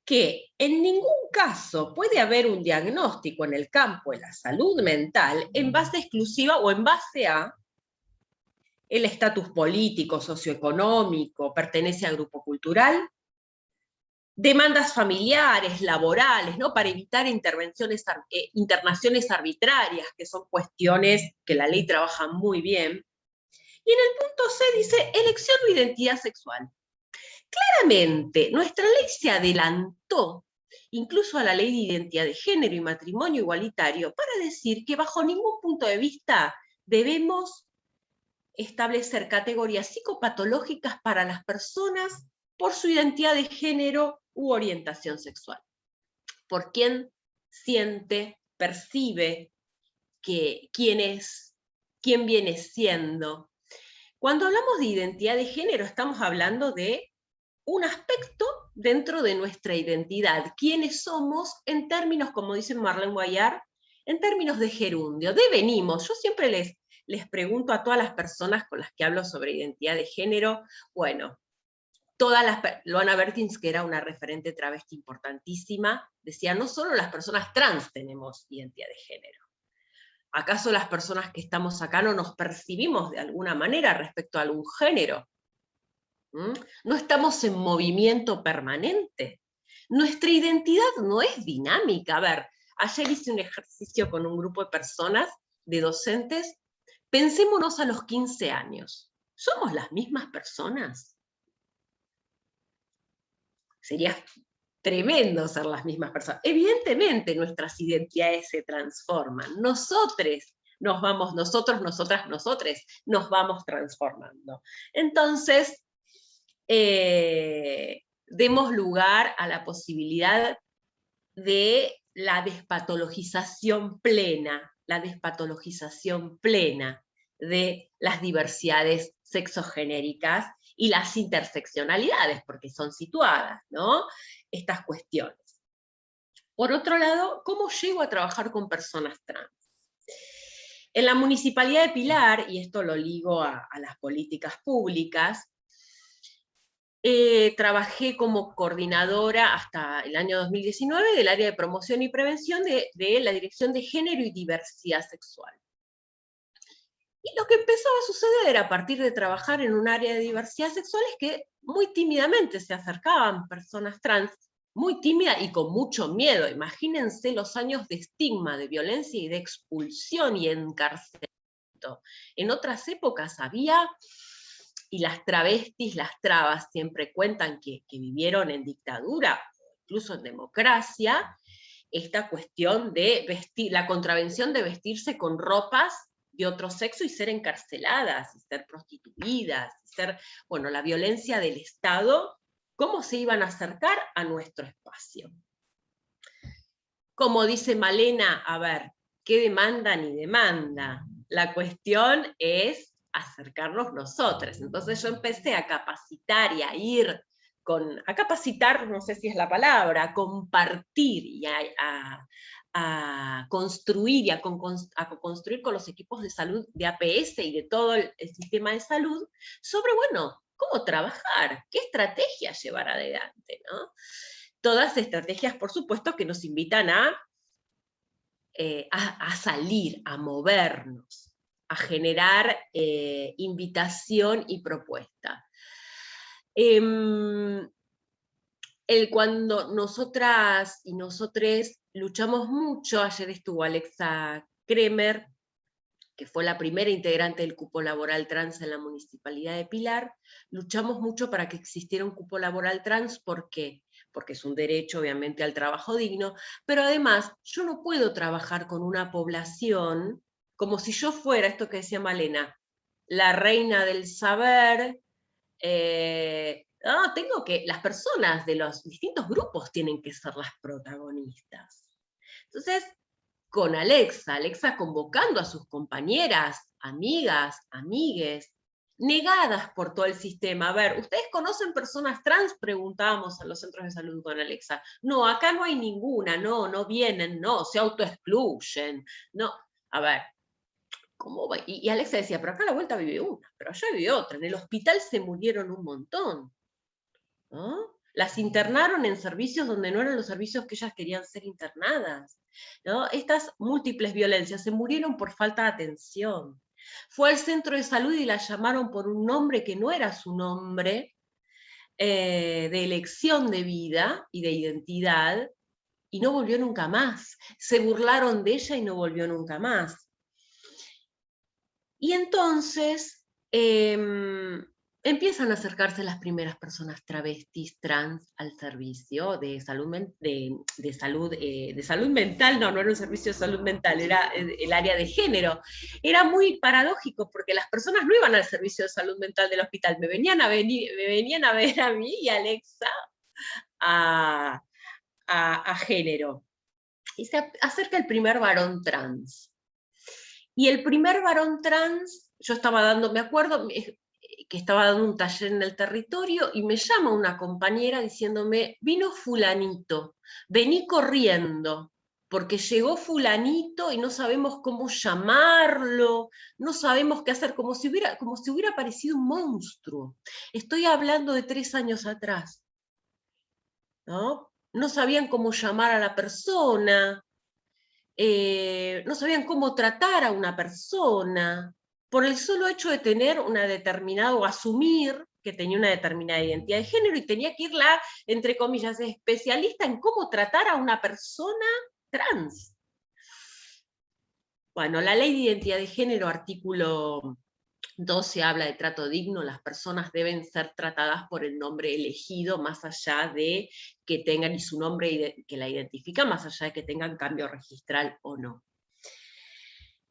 Speaker 18: que en ningún caso puede haber un diagnóstico en el campo de la salud mental en base exclusiva o en base a el estatus político, socioeconómico, pertenece al grupo cultural, demandas familiares, laborales, ¿no? Para evitar internaciones arbitrarias, que son cuestiones que la ley trabaja muy bien. Y en el punto C dice, elección o identidad sexual. Claramente, nuestra ley se adelantó, incluso a la ley de identidad de género y matrimonio igualitario, para decir que bajo ningún punto de vista debemos establecer categorías psicopatológicas para las personas por su identidad de género u orientación sexual. Por quién siente, percibe quién es, quién viene siendo. Cuando hablamos de identidad de género, estamos hablando de un aspecto dentro de nuestra identidad, quiénes somos en términos, como dice Marlene Guayar, en términos de gerundio, de venimos. Yo siempre les pregunto a todas las personas con las que hablo sobre identidad de género, bueno, Luana Bertins, que era una referente travesti importantísima, decía, no solo las personas trans tenemos identidad de género. ¿Acaso las personas que estamos acá no nos percibimos de alguna manera respecto a algún género? ¿No estamos en movimiento permanente? Nuestra identidad no es dinámica. A ver, ayer hice un ejercicio con un grupo de personas, de docentes. Pensémonos a los 15 años. ¿Somos las mismas personas? Sería tremendo ser las mismas personas. Evidentemente nuestras identidades se transforman. Nosotros nos vamos, nosotros, nosotras, nosotres, nos vamos transformando. Entonces, demos lugar a la posibilidad de la despatologización plena de las diversidades sexogenéricas y las interseccionalidades, porque son situadas, ¿no?, estas cuestiones. Por otro lado, ¿cómo llego a trabajar con personas trans? En la Municipalidad de Pilar, y esto lo ligo a las políticas públicas, trabajé como coordinadora hasta el año 2019 del área de promoción y prevención de la Dirección de Género y Diversidad Sexual. Y lo que empezó a suceder a partir de trabajar en un área de diversidad sexual es que muy tímidamente se acercaban personas trans, muy tímida y con mucho miedo. Imagínense los años de estigma, de violencia y de expulsión y encarcelamiento. En otras épocas había, y las travestis, las trabas, siempre cuentan que vivieron en dictadura, incluso en democracia, esta cuestión de vestir, la contravención de vestirse con ropas de otro sexo y ser encarceladas, y ser prostituidas, y ser, bueno, la violencia del Estado, cómo se iban a acercar a nuestro espacio. Como dice Malena, a ver, ¿qué demanda ni demanda? La cuestión es acercarnos nosotros. Entonces yo empecé a capacitar y a ir a capacitar, no sé si es la palabra, a compartir y a construir y a construir con los equipos de salud de APS y de todo el sistema de salud sobre, bueno, cómo trabajar, qué estrategias llevar adelante, ¿no? Todas estrategias, por supuesto, que nos invitan a salir, a movernos, a generar invitación y propuesta. Cuando nosotras y nosotres luchamos mucho, ayer estuvo Alexa Kremer, que fue la primera integrante del cupo laboral trans en la Municipalidad de Pilar, luchamos mucho para que existiera un cupo laboral trans. ¿Por qué? Porque es un derecho, obviamente, al trabajo digno, pero además yo no puedo trabajar con una población como si yo fuera, esto que decía Malena, la reina del saber. Las personas de los distintos grupos tienen que ser las protagonistas. Entonces, con Alexa convocando a sus compañeras, amigas, amigues, negadas por todo el sistema. A ver, ¿ustedes conocen personas trans? Preguntábamos a los centros de salud con Alexa. No, acá no hay ninguna, no vienen, no, se autoexcluyen. No, a ver, ¿cómo va? Y Alexa decía, pero acá a la vuelta vive una, pero allá vive otra. En el hospital se murieron un montón, ¿no? Las internaron en servicios donde no eran los servicios que ellas querían ser internadas, ¿no? Estas múltiples violencias se murieron por falta de atención. Fue al centro de salud y la llamaron por un nombre que no era su nombre, de elección de vida y de identidad, y no volvió nunca más. Se burlaron de ella y no volvió nunca más. Y entonces empiezan a acercarse las primeras personas travestis, trans, al servicio de salud mental. No era un servicio de salud mental, era el área de género. Era muy paradójico porque las personas no iban al servicio de salud mental del hospital, me venían a ver a mí y a Alexa a género. Y se acerca el primer varón trans. Y el primer varón trans, yo estaba dando, me acuerdo que estaba dando un taller en el territorio y me llama una compañera diciéndome, vino fulanito, vení corriendo, porque llegó fulanito y no sabemos cómo llamarlo, no sabemos qué hacer, como si hubiera aparecido un monstruo. Estoy hablando de 3 años atrás, ¿no? No sabían cómo llamar a la persona. no sabían cómo tratar a una persona, por el solo hecho de tener una determinada, o asumir que tenía una determinada identidad de género, y tenía que ir la, entre comillas, especialista en cómo tratar a una persona trans. Bueno, la Ley de Identidad de Género, artículo 12, habla de trato digno. Las personas deben ser tratadas por el nombre elegido, más allá de que tengan, y su nombre que la identifica, más allá de que tengan cambio registral o no.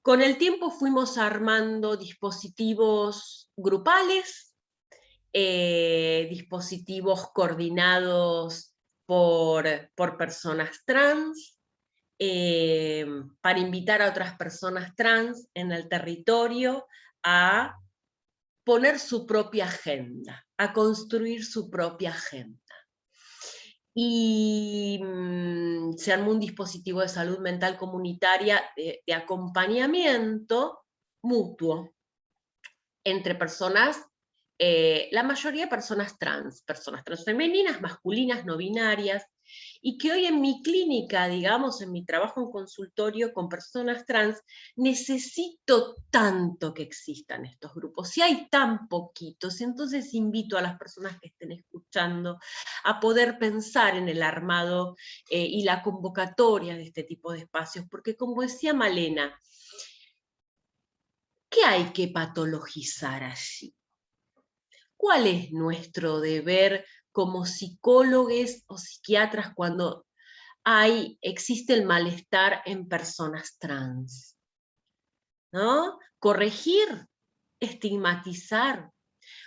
Speaker 18: Con el tiempo fuimos armando dispositivos grupales, dispositivos coordinados por personas trans, para invitar a otras personas trans en el territorio a poner su propia agenda, a construir su propia agenda. Y se armó un dispositivo de salud mental comunitaria de acompañamiento mutuo entre personas, la mayoría personas transfemeninas, masculinas, no binarias, y que hoy en mi clínica, digamos, en mi trabajo en consultorio con personas trans, necesito tanto que existan estos grupos, si hay tan poquitos. Entonces invito a las personas que estén escuchando a poder pensar en el armado y la convocatoria de este tipo de espacios, porque como decía Malena, ¿qué hay que patologizar allí? ¿Cuál es nuestro deber como psicólogos o psiquiatras cuando existe el malestar en personas trans? ¿No? Corregir, estigmatizar.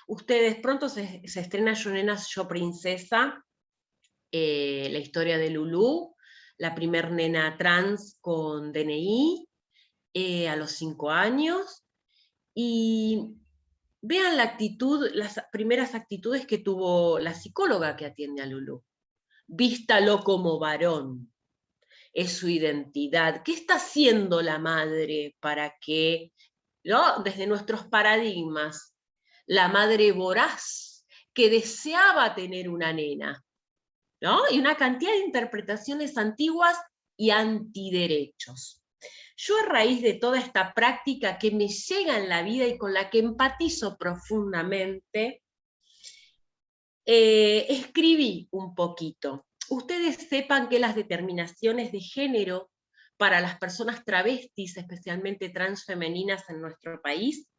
Speaker 18: Ustedes, pronto se estrena Yo Nena, Yo Princesa, la historia de Lulú, la primer nena trans con DNI, a los 5 años, y vean la actitud, las primeras actitudes que tuvo la psicóloga que atiende a Lulú. Vístalo como varón, es su identidad. ¿Qué está haciendo la madre para que, ¿no?, desde nuestros paradigmas, la madre voraz que deseaba tener una nena, ¿no? Y una cantidad de interpretaciones antiguas y antiderechos. Yo, a raíz de toda esta práctica que me llega en la vida y con la que empatizo profundamente, escribí un poquito. Ustedes sepan que las determinaciones de género para las personas travestis, especialmente transfemeninas en nuestro país,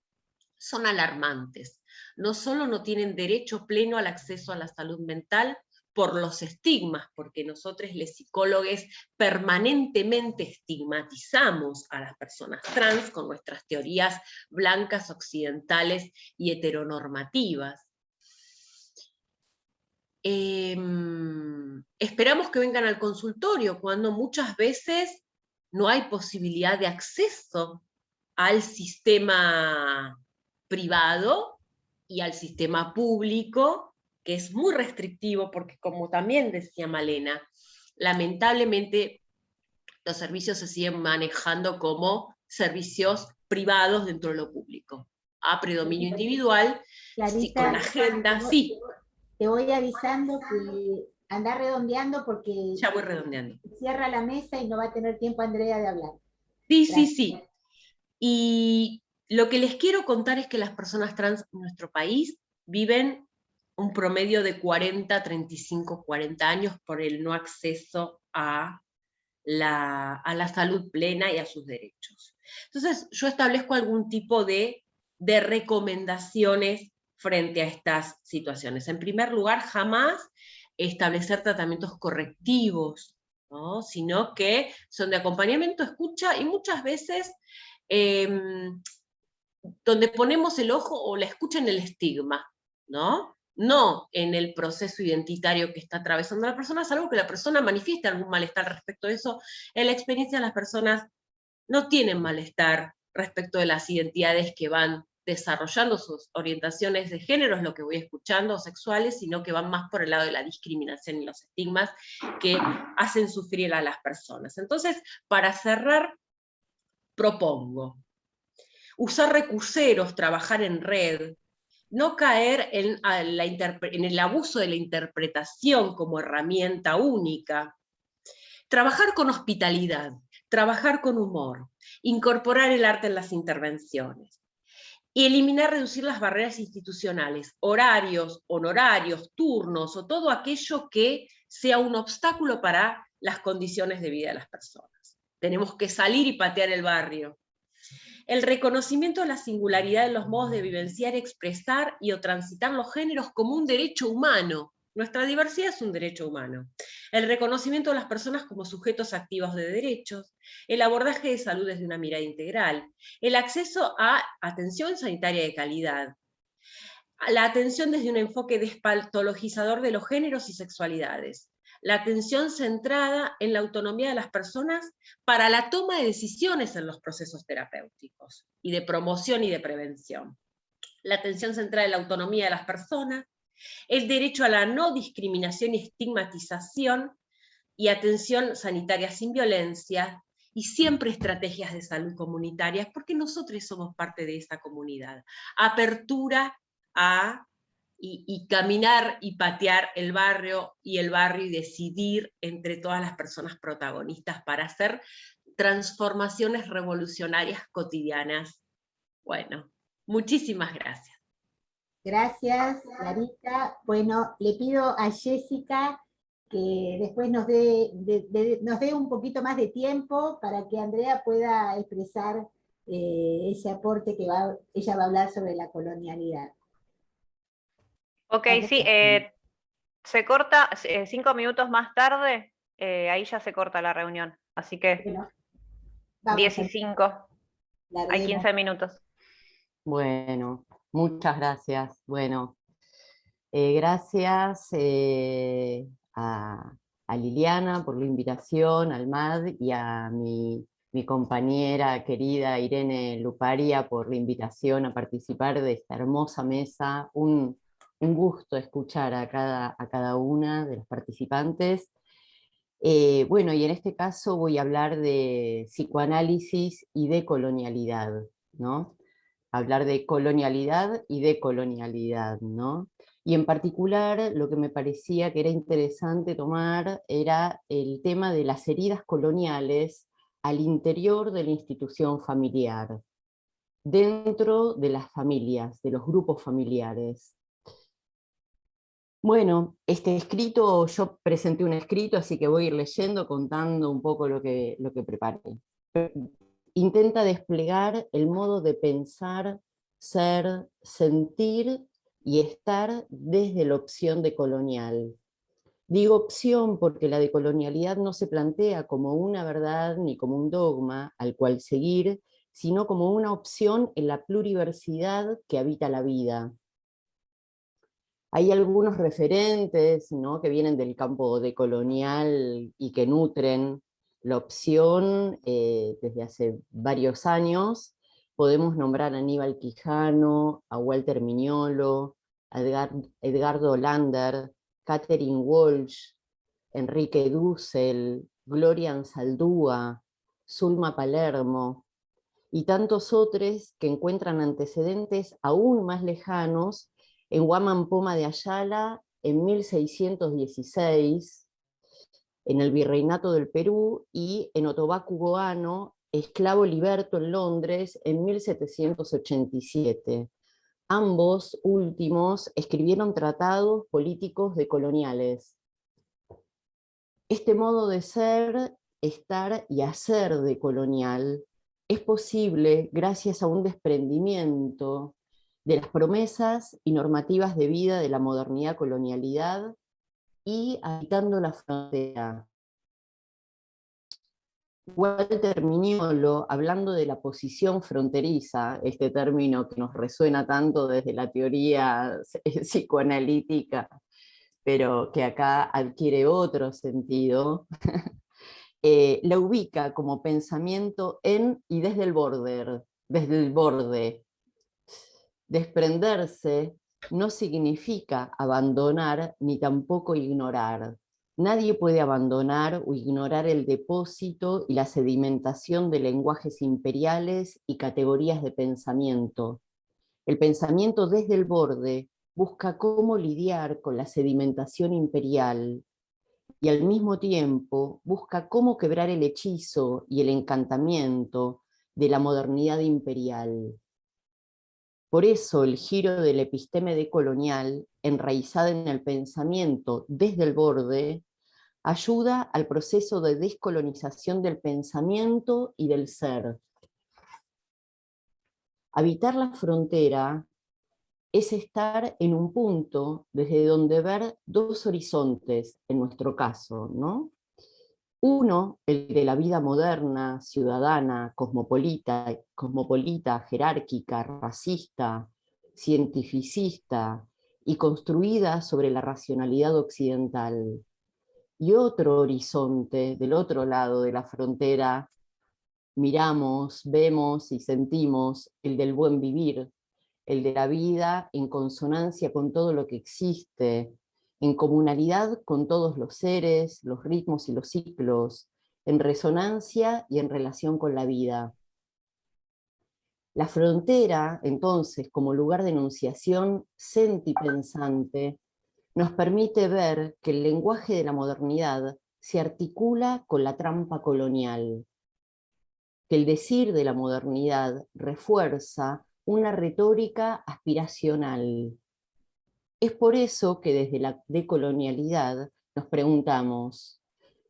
Speaker 18: son alarmantes. No solo no tienen derecho pleno al acceso a la salud mental, por los estigmas, porque nosotros, les psicólogos, permanentemente estigmatizamos a las personas trans con nuestras teorías blancas, occidentales y heteronormativas. Esperamos que vengan al consultorio cuando muchas veces no hay posibilidad de acceso al sistema privado y al sistema público, que es muy restrictivo, porque, como también decía Malena, lamentablemente los servicios se siguen manejando como servicios privados dentro de lo público, a predominio individual, sí, con la agenda, sí.
Speaker 1: Te voy avisando que andá redondeando porque
Speaker 18: ya voy redondeando.
Speaker 1: Cierra la mesa y no va a tener tiempo Andrea de hablar.
Speaker 18: Sí, gracias. Sí. Y lo que les quiero contar es que las personas trans en nuestro país viven un promedio de 40, 35, 40 años por el no acceso a la salud plena y a sus derechos. Entonces, yo establezco algún tipo de recomendaciones frente a estas situaciones. En primer lugar, jamás establecer tratamientos correctivos, ¿no?, sino que son de acompañamiento, escucha, y muchas veces donde ponemos el ojo o la escucha en el estigma, ¿no? No en el proceso identitario que está atravesando la persona, salvo que la persona manifieste algún malestar respecto de eso. En la experiencia, las personas no tienen malestar respecto de las identidades que van desarrollando, sus orientaciones de género, es lo que voy escuchando, sexuales, sino que van más por el lado de la discriminación y los estigmas que hacen sufrir a las personas. Entonces, para cerrar, propongo usar recurseros, trabajar en red, no caer en el abuso de la interpretación como herramienta única, trabajar con hospitalidad, trabajar con humor, incorporar el arte en las intervenciones, y eliminar, reducir las barreras institucionales, horarios, honorarios, turnos, o todo aquello que sea un obstáculo para las condiciones de vida de las personas. Tenemos que salir y patear el barrio. El reconocimiento de la singularidad de los modos de vivenciar, expresar y o transitar los géneros como un derecho humano. Nuestra diversidad es un derecho humano. El reconocimiento de las personas como sujetos activos de derechos, el abordaje de salud desde una mirada integral, el acceso a atención sanitaria de calidad, la atención desde un enfoque despatologizador de los géneros y sexualidades, la atención centrada en la autonomía de las personas para la toma de decisiones en los procesos terapéuticos y de promoción y de prevención, la atención centrada en la autonomía de las personas, el derecho a la no discriminación y estigmatización y atención sanitaria sin violencia, y siempre estrategias de salud comunitarias, porque nosotros somos parte de esa comunidad. Apertura a y caminar y patear el barrio y decidir entre todas las personas protagonistas para hacer transformaciones revolucionarias cotidianas. Bueno, muchísimas gracias.
Speaker 1: Gracias, Clarita. Bueno, le pido a Jessica que después nos dé un poquito más de tiempo para que Andrea pueda expresar ese aporte que ella va a hablar sobre la colonialidad.
Speaker 17: Ok, sí, se corta 5 minutos más tarde, ahí ya se corta la reunión, así que
Speaker 1: bueno,
Speaker 17: 10 y 5, hay 15 minutos.
Speaker 19: Bueno, muchas gracias. Bueno, gracias a Liliana por la invitación, al MAD, y a mi compañera querida Irene Luparia por la invitación a participar de esta hermosa mesa. Un gusto escuchar a cada una de las participantes. Bueno, y en este caso voy a hablar de psicoanálisis y de colonialidad, ¿no? Hablar de colonialidad y de colonialidad, ¿no? Y en particular lo que me parecía que era interesante tomar era el tema de las heridas coloniales al interior de la institución familiar, dentro de las familias, de los grupos familiares. Bueno, este escrito, yo presenté un escrito, así que voy a ir leyendo, contando un poco lo que preparé. Intenta desplegar el modo de pensar, ser, sentir y estar desde la opción decolonial. Digo opción porque la decolonialidad no se plantea como una verdad ni como un dogma al cual seguir, sino como una opción en la pluriversidad que habita la vida. Hay algunos referentes, ¿no?, que vienen del campo decolonial y que nutren la opción desde hace varios años. Podemos nombrar a Aníbal Quijano, a Walter Mignolo, a Edgardo Lander, Catherine Walsh, Enrique Dussel, Gloria Anzaldúa, Zulma Palermo, y tantos otros que encuentran antecedentes aún más lejanos en Huaman Poma de Ayala en 1616, en el Virreinato del Perú, y en Ottobá Cugoano, esclavo liberto en Londres en 1787. Ambos últimos escribieron tratados políticos decoloniales. Este modo de ser, estar y hacer decolonial es posible gracias a un desprendimiento de las promesas y normativas de vida de la modernidad colonialidad y habitando la frontera. Walter Mignolo, hablando de la posición fronteriza, este término que nos resuena tanto desde la teoría psicoanalítica, pero que acá adquiere otro sentido, la ubica como pensamiento en y desde el borde. Desprenderse no significa abandonar ni tampoco ignorar. Nadie puede abandonar o ignorar el depósito y la sedimentación de lenguajes imperiales y categorías de pensamiento. El pensamiento desde el borde busca cómo lidiar con la sedimentación imperial y al mismo tiempo busca cómo quebrar el hechizo y el encantamiento de la modernidad imperial. Por eso el giro del episteme decolonial, enraizada en el pensamiento desde el borde, ayuda al proceso de descolonización del pensamiento y del ser. Habitar la frontera es estar en un punto desde donde ver dos horizontes, en nuestro caso, ¿no? Uno, el de la vida moderna, ciudadana, cosmopolita, jerárquica, racista, cientificista y construida sobre la racionalidad occidental. Y otro horizonte, del otro lado de la frontera, miramos, vemos y sentimos el del buen vivir, el de la vida en consonancia con todo lo que existe, en comunalidad con todos los seres, los ritmos y los ciclos, en resonancia y en relación con la vida. La frontera, entonces, como lugar de enunciación sentipensante, nos permite ver que el lenguaje de la modernidad se articula con la trampa colonial, que el decir de la modernidad refuerza una retórica aspiracional. Es por eso que desde la decolonialidad nos preguntamos,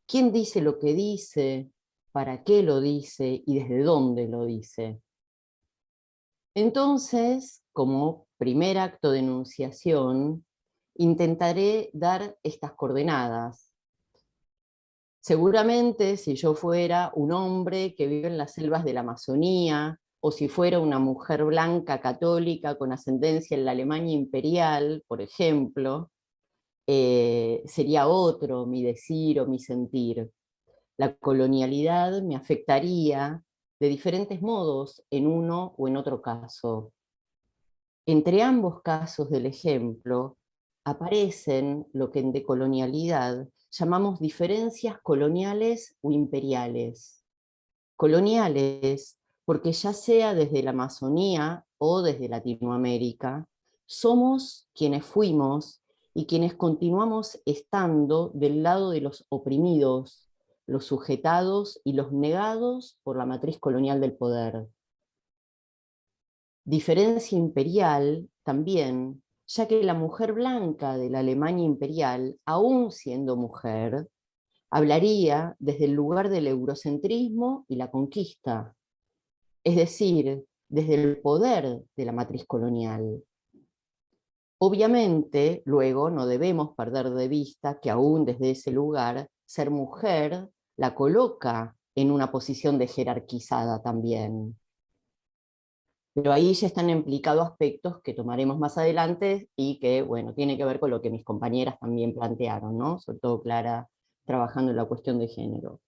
Speaker 19: ¿quién dice lo que dice? ¿Para qué lo dice? ¿Y desde dónde lo dice? Entonces, como primer acto de enunciación, intentaré dar estas coordenadas. Seguramente, si yo fuera un hombre que vive en las selvas de la Amazonía, o si fuera una mujer blanca católica con ascendencia en la Alemania imperial, por ejemplo, sería otro mi decir o mi sentir. La colonialidad me afectaría de diferentes modos en uno o en otro caso. Entre ambos casos del ejemplo aparecen lo que en decolonialidad llamamos diferencias coloniales o imperiales. Coloniales porque ya sea desde la Amazonía o desde Latinoamérica, somos quienes fuimos y quienes continuamos estando del lado de los oprimidos, los sujetados y los negados por la matriz colonial del poder. Diferencia imperial también, ya que la mujer blanca de la Alemania imperial, aún siendo mujer, hablaría desde el lugar del eurocentrismo y la conquista, es decir, desde el poder de la matriz colonial. Obviamente, luego no debemos perder de vista que aún desde ese lugar, ser mujer la coloca en una posición de jerarquizada también. Pero ahí ya están implicados aspectos que tomaremos más adelante y que, bueno, tiene que ver con lo que mis compañeras también plantearon, ¿no? Sobre todo Clara, trabajando en la cuestión de género.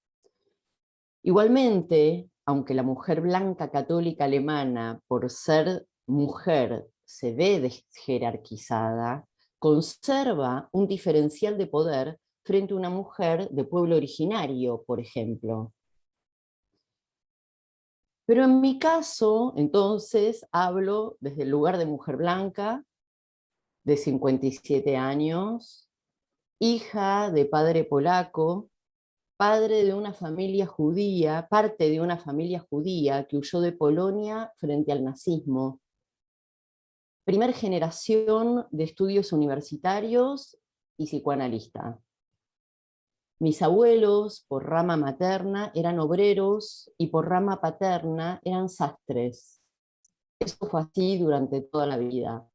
Speaker 19: Igualmente, aunque la mujer blanca católica alemana, por ser mujer, se ve desjerarquizada, conserva un diferencial de poder frente a una mujer de pueblo originario, por ejemplo. Pero en mi caso, entonces, hablo desde el lugar de mujer blanca, de 57 años, hija de padre polaco, padre de una familia judía, parte de una familia judía que huyó de Polonia frente al nazismo. Primer generación de estudios universitarios y psicoanalista. Mis abuelos, por rama materna, eran obreros y por rama paterna eran sastres. Eso fue así durante toda la vida.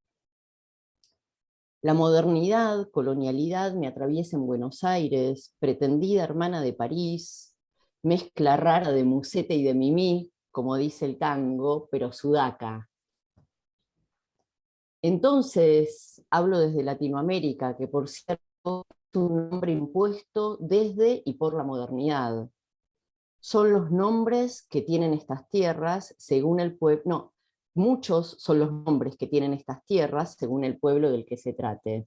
Speaker 19: La modernidad, colonialidad me atraviesa en Buenos Aires, pretendida hermana de París, mezcla rara de Musette y de Mimí, como dice el tango, pero sudaca. Entonces, hablo desde Latinoamérica, que por cierto es un nombre impuesto desde y por la modernidad. Son los nombres que tienen estas tierras según el pueblo, no, muchos son los nombres que tienen estas tierras según el pueblo del que se trate.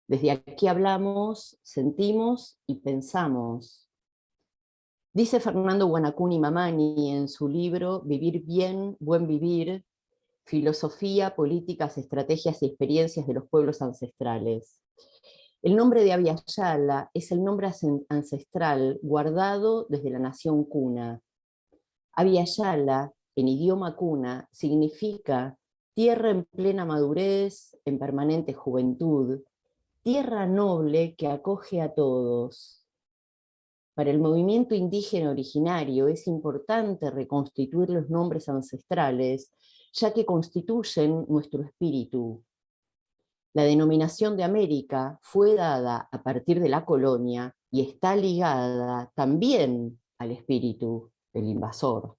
Speaker 19: Desde aquí hablamos, sentimos y pensamos. Dice Fernando Guanacuni Mamani en su libro Vivir bien, buen vivir, filosofía, políticas, estrategias y experiencias de los pueblos ancestrales. El nombre de Abya Yala es el nombre ancestral guardado desde la nación cuna. Abya Yala, en idioma cuna, significa tierra en plena madurez, en permanente juventud, tierra noble que acoge a todos. Para el movimiento indígena originario es importante reconstituir los nombres ancestrales, ya que constituyen nuestro espíritu. La denominación de América fue dada a partir de la colonia y está ligada también al espíritu del invasor.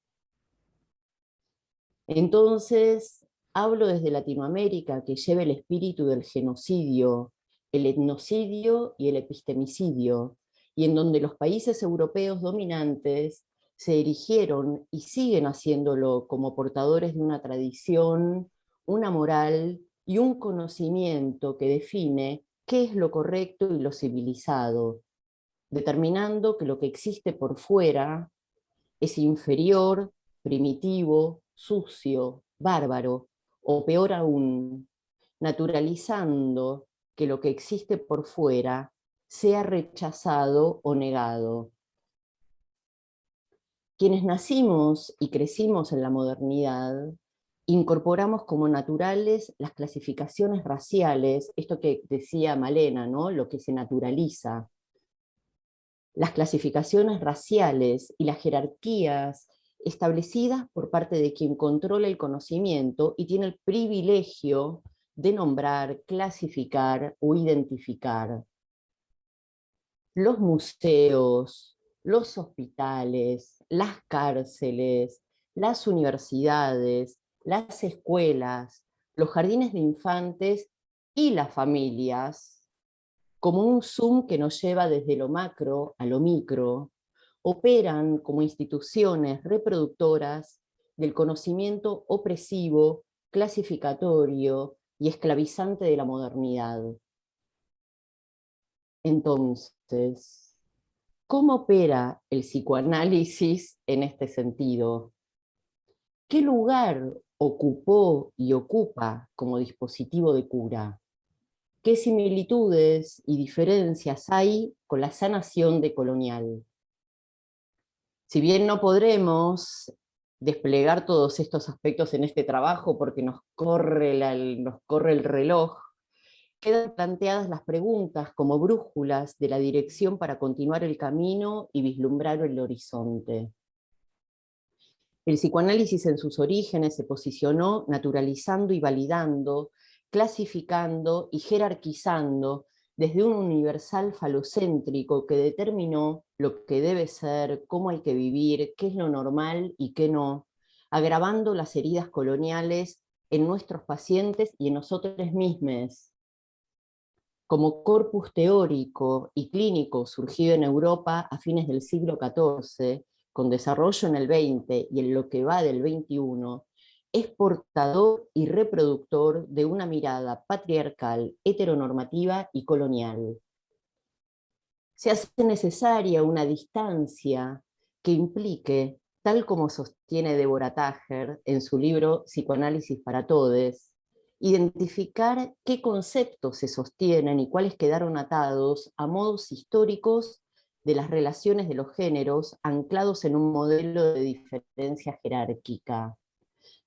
Speaker 19: Entonces, hablo desde Latinoamérica, que lleva el espíritu del genocidio, el etnocidio y el epistemicidio, y en donde los países europeos dominantes se erigieron y siguen haciéndolo como portadores de una tradición, una moral y un conocimiento que define qué es lo correcto y lo civilizado, determinando que lo que existe por fuera es inferior, primitivo, sucio, bárbaro, o peor aún, naturalizando que lo que existe por fuera sea rechazado o negado. Quienes nacimos y crecimos en la modernidad, incorporamos como naturales las clasificaciones raciales, esto que decía Malena, ¿no? Lo que se naturaliza. Las clasificaciones raciales y las jerarquías establecidas por parte de quien controla el conocimiento y tiene el privilegio de nombrar, clasificar o identificar. Los museos, los hospitales, las cárceles, las universidades, las escuelas, los jardines de infantes y las familias, como un zoom que nos lleva desde lo macro a lo micro, operan como instituciones reproductoras del conocimiento opresivo, clasificatorio y esclavizante de la modernidad. Entonces, ¿cómo opera el psicoanálisis en este sentido? ¿Qué lugar ocupó y ocupa como dispositivo de cura? ¿Qué similitudes y diferencias hay con la sanación decolonial? Si bien no podremos desplegar todos estos aspectos en este trabajo porque nos corre el reloj, quedan planteadas las preguntas como brújulas de la dirección para continuar el camino y vislumbrar el horizonte. El psicoanálisis en sus orígenes se posicionó naturalizando y validando, clasificando y jerarquizando desde un universal falocéntrico que determinó lo que debe ser, cómo hay que vivir, qué es lo normal y qué no, agravando las heridas coloniales en nuestros pacientes y en nosotros mismos. Como corpus teórico y clínico surgido en Europa a fines del siglo XIV, con desarrollo en el XX y en lo que va del XXI, es portador y reproductor de una mirada patriarcal, heteronormativa y colonial. Se hace necesaria una distancia que implique, tal como sostiene Deborah Tager en su libro Psicoanálisis para Todes, identificar qué conceptos se sostienen y cuáles quedaron atados a modos históricos de las relaciones de los géneros anclados en un modelo de diferencia jerárquica.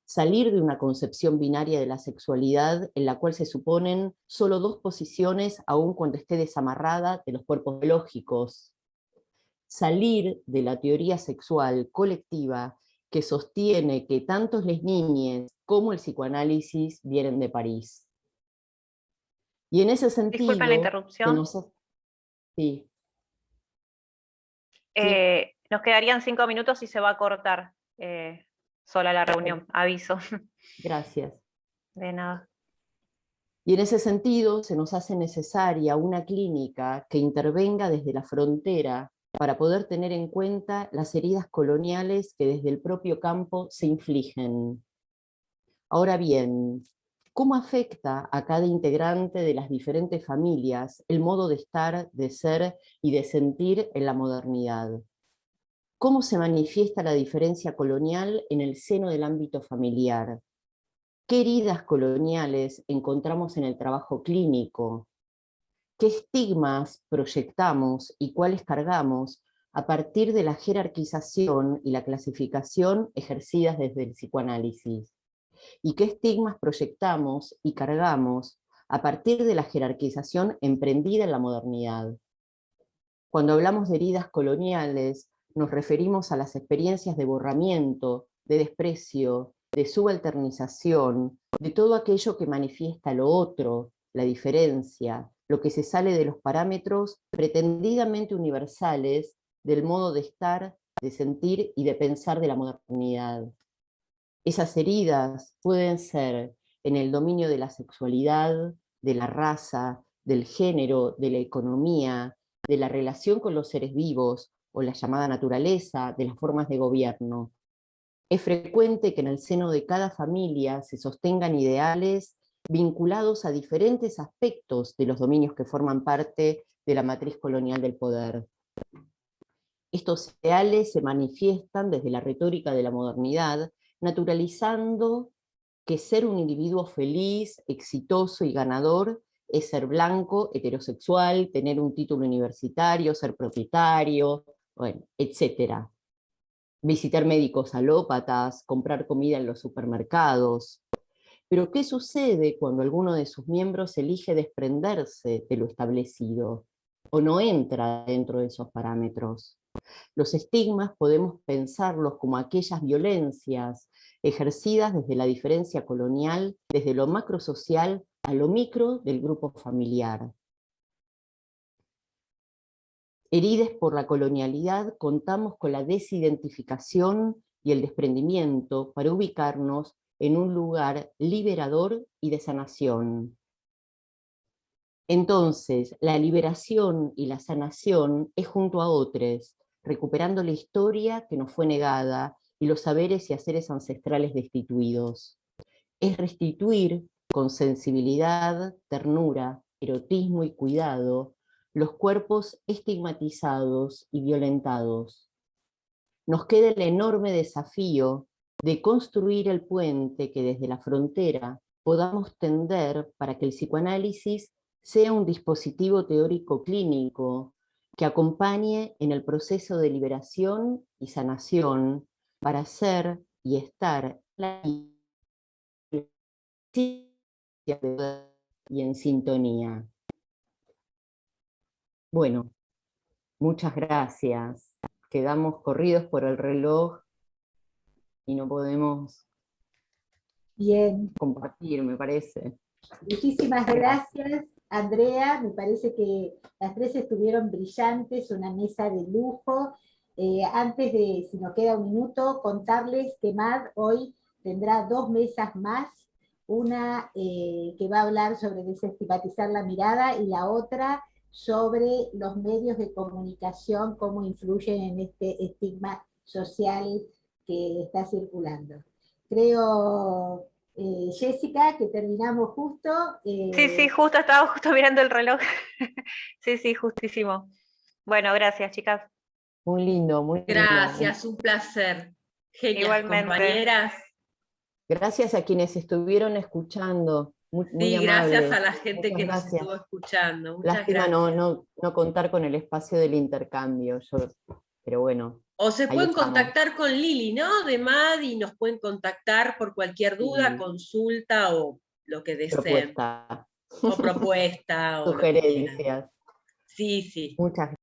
Speaker 19: Salir de una concepción binaria de la sexualidad en la cual se suponen solo dos posiciones aun cuando esté desamarrada de los cuerpos biológicos. Salir de la teoría sexual colectiva que sostiene que tanto las niñas como el psicoanálisis vienen de París. Y en ese sentido...
Speaker 17: Disculpen la interrupción.
Speaker 19: Sí.
Speaker 17: Nos quedarían 5 minutos y se va a cortar sola la reunión, aviso.
Speaker 19: Gracias.
Speaker 17: De nada.
Speaker 19: Y en ese sentido se nos hace necesaria una clínica que intervenga desde la frontera para poder tener en cuenta las heridas coloniales que desde el propio campo se infligen. Ahora bien, ¿cómo afecta a cada integrante de las diferentes familias el modo de estar, de ser y de sentir en la modernidad? ¿Cómo se manifiesta la diferencia colonial en el seno del ámbito familiar? ¿Qué heridas coloniales encontramos en el trabajo clínico? qué estigmas proyectamos y cuáles cargamos a partir de la jerarquización y la clasificación ejercidas desde el psicoanálisis, y qué estigmas proyectamos y cargamos a partir de la jerarquización emprendida en la modernidad. Cuando hablamos de heridas coloniales, nos referimos a las experiencias de borramiento, de desprecio, de subalternización, de todo aquello que manifiesta lo otro, la diferencia, lo que se sale de los parámetros pretendidamente universales del modo de estar, de sentir y de pensar de la modernidad. Esas heridas pueden ser en el dominio de la sexualidad, de la raza, del género, de la economía, de la relación con los seres vivos, o la llamada naturaleza, de las formas de gobierno. Es frecuente que en el seno de cada familia se sostengan ideales vinculados a diferentes aspectos de los dominios que forman parte de la matriz colonial del poder. Estos ideales se manifiestan desde la retórica de la modernidad, naturalizando que ser un individuo feliz, exitoso y ganador es ser blanco, heterosexual, tener un título universitario, ser propietario, bueno, etc. Visitar médicos alópatas, comprar comida en los supermercados. Pero ¿qué sucede cuando alguno de sus miembros elige desprenderse de lo establecido o no entra dentro de esos parámetros? Los estigmas podemos pensarlos como aquellas violencias ejercidas desde la diferencia colonial, desde lo macrosocial a lo micro del grupo familiar. Heridas por la colonialidad, contamos con la desidentificación y el desprendimiento para ubicarnos en un lugar liberador y de sanación. Entonces, la liberación y la sanación es junto a otros, recuperando la historia que nos fue negada y los saberes y haceres ancestrales destituidos. Es restituir con sensibilidad, ternura, erotismo y cuidado los cuerpos estigmatizados y violentados. Nos queda el enorme desafío de construir el puente que desde la frontera podamos tender para que el psicoanálisis sea un dispositivo teórico clínico que acompañe en el proceso de liberación y sanación para ser y estar y en sintonía. Bueno, muchas gracias. Quedamos corridos por el reloj y no podemos compartir, me parece.
Speaker 1: Muchísimas gracias, Andrea. Me parece que las tres estuvieron brillantes, una mesa de lujo. Antes de, si nos queda un minuto, contarles que Mar hoy tendrá 2 mesas más, una que va a hablar sobre desestigmatizar la mirada y la otra sobre los medios de comunicación, cómo influyen en este estigma social que está circulando. Creo, Jessica, que terminamos justo.
Speaker 17: Sí, justo, estaba mirando el reloj. Sí, justísimo. Bueno, gracias, chicas.
Speaker 19: Muy lindo, muy lindo.
Speaker 18: Gracias, un placer. Genial,
Speaker 17: igualmente.
Speaker 18: Compañeras.
Speaker 19: Gracias a quienes estuvieron escuchando. Muy
Speaker 18: gracias
Speaker 19: amable.
Speaker 18: a la gente
Speaker 19: Muchas
Speaker 18: que
Speaker 19: gracias.
Speaker 18: nos estuvo escuchando. Muchas
Speaker 19: Lástima
Speaker 18: gracias.
Speaker 19: no contar con el espacio del intercambio, pero bueno.
Speaker 18: O se pueden
Speaker 19: estamos.
Speaker 18: contactar con Lili, ¿no? De MAD, y nos pueden contactar por cualquier duda, consulta o lo que deseen.
Speaker 19: Propuesta.
Speaker 18: O propuesta.
Speaker 19: Sugerencias.
Speaker 18: Sí.
Speaker 19: Muchas gracias.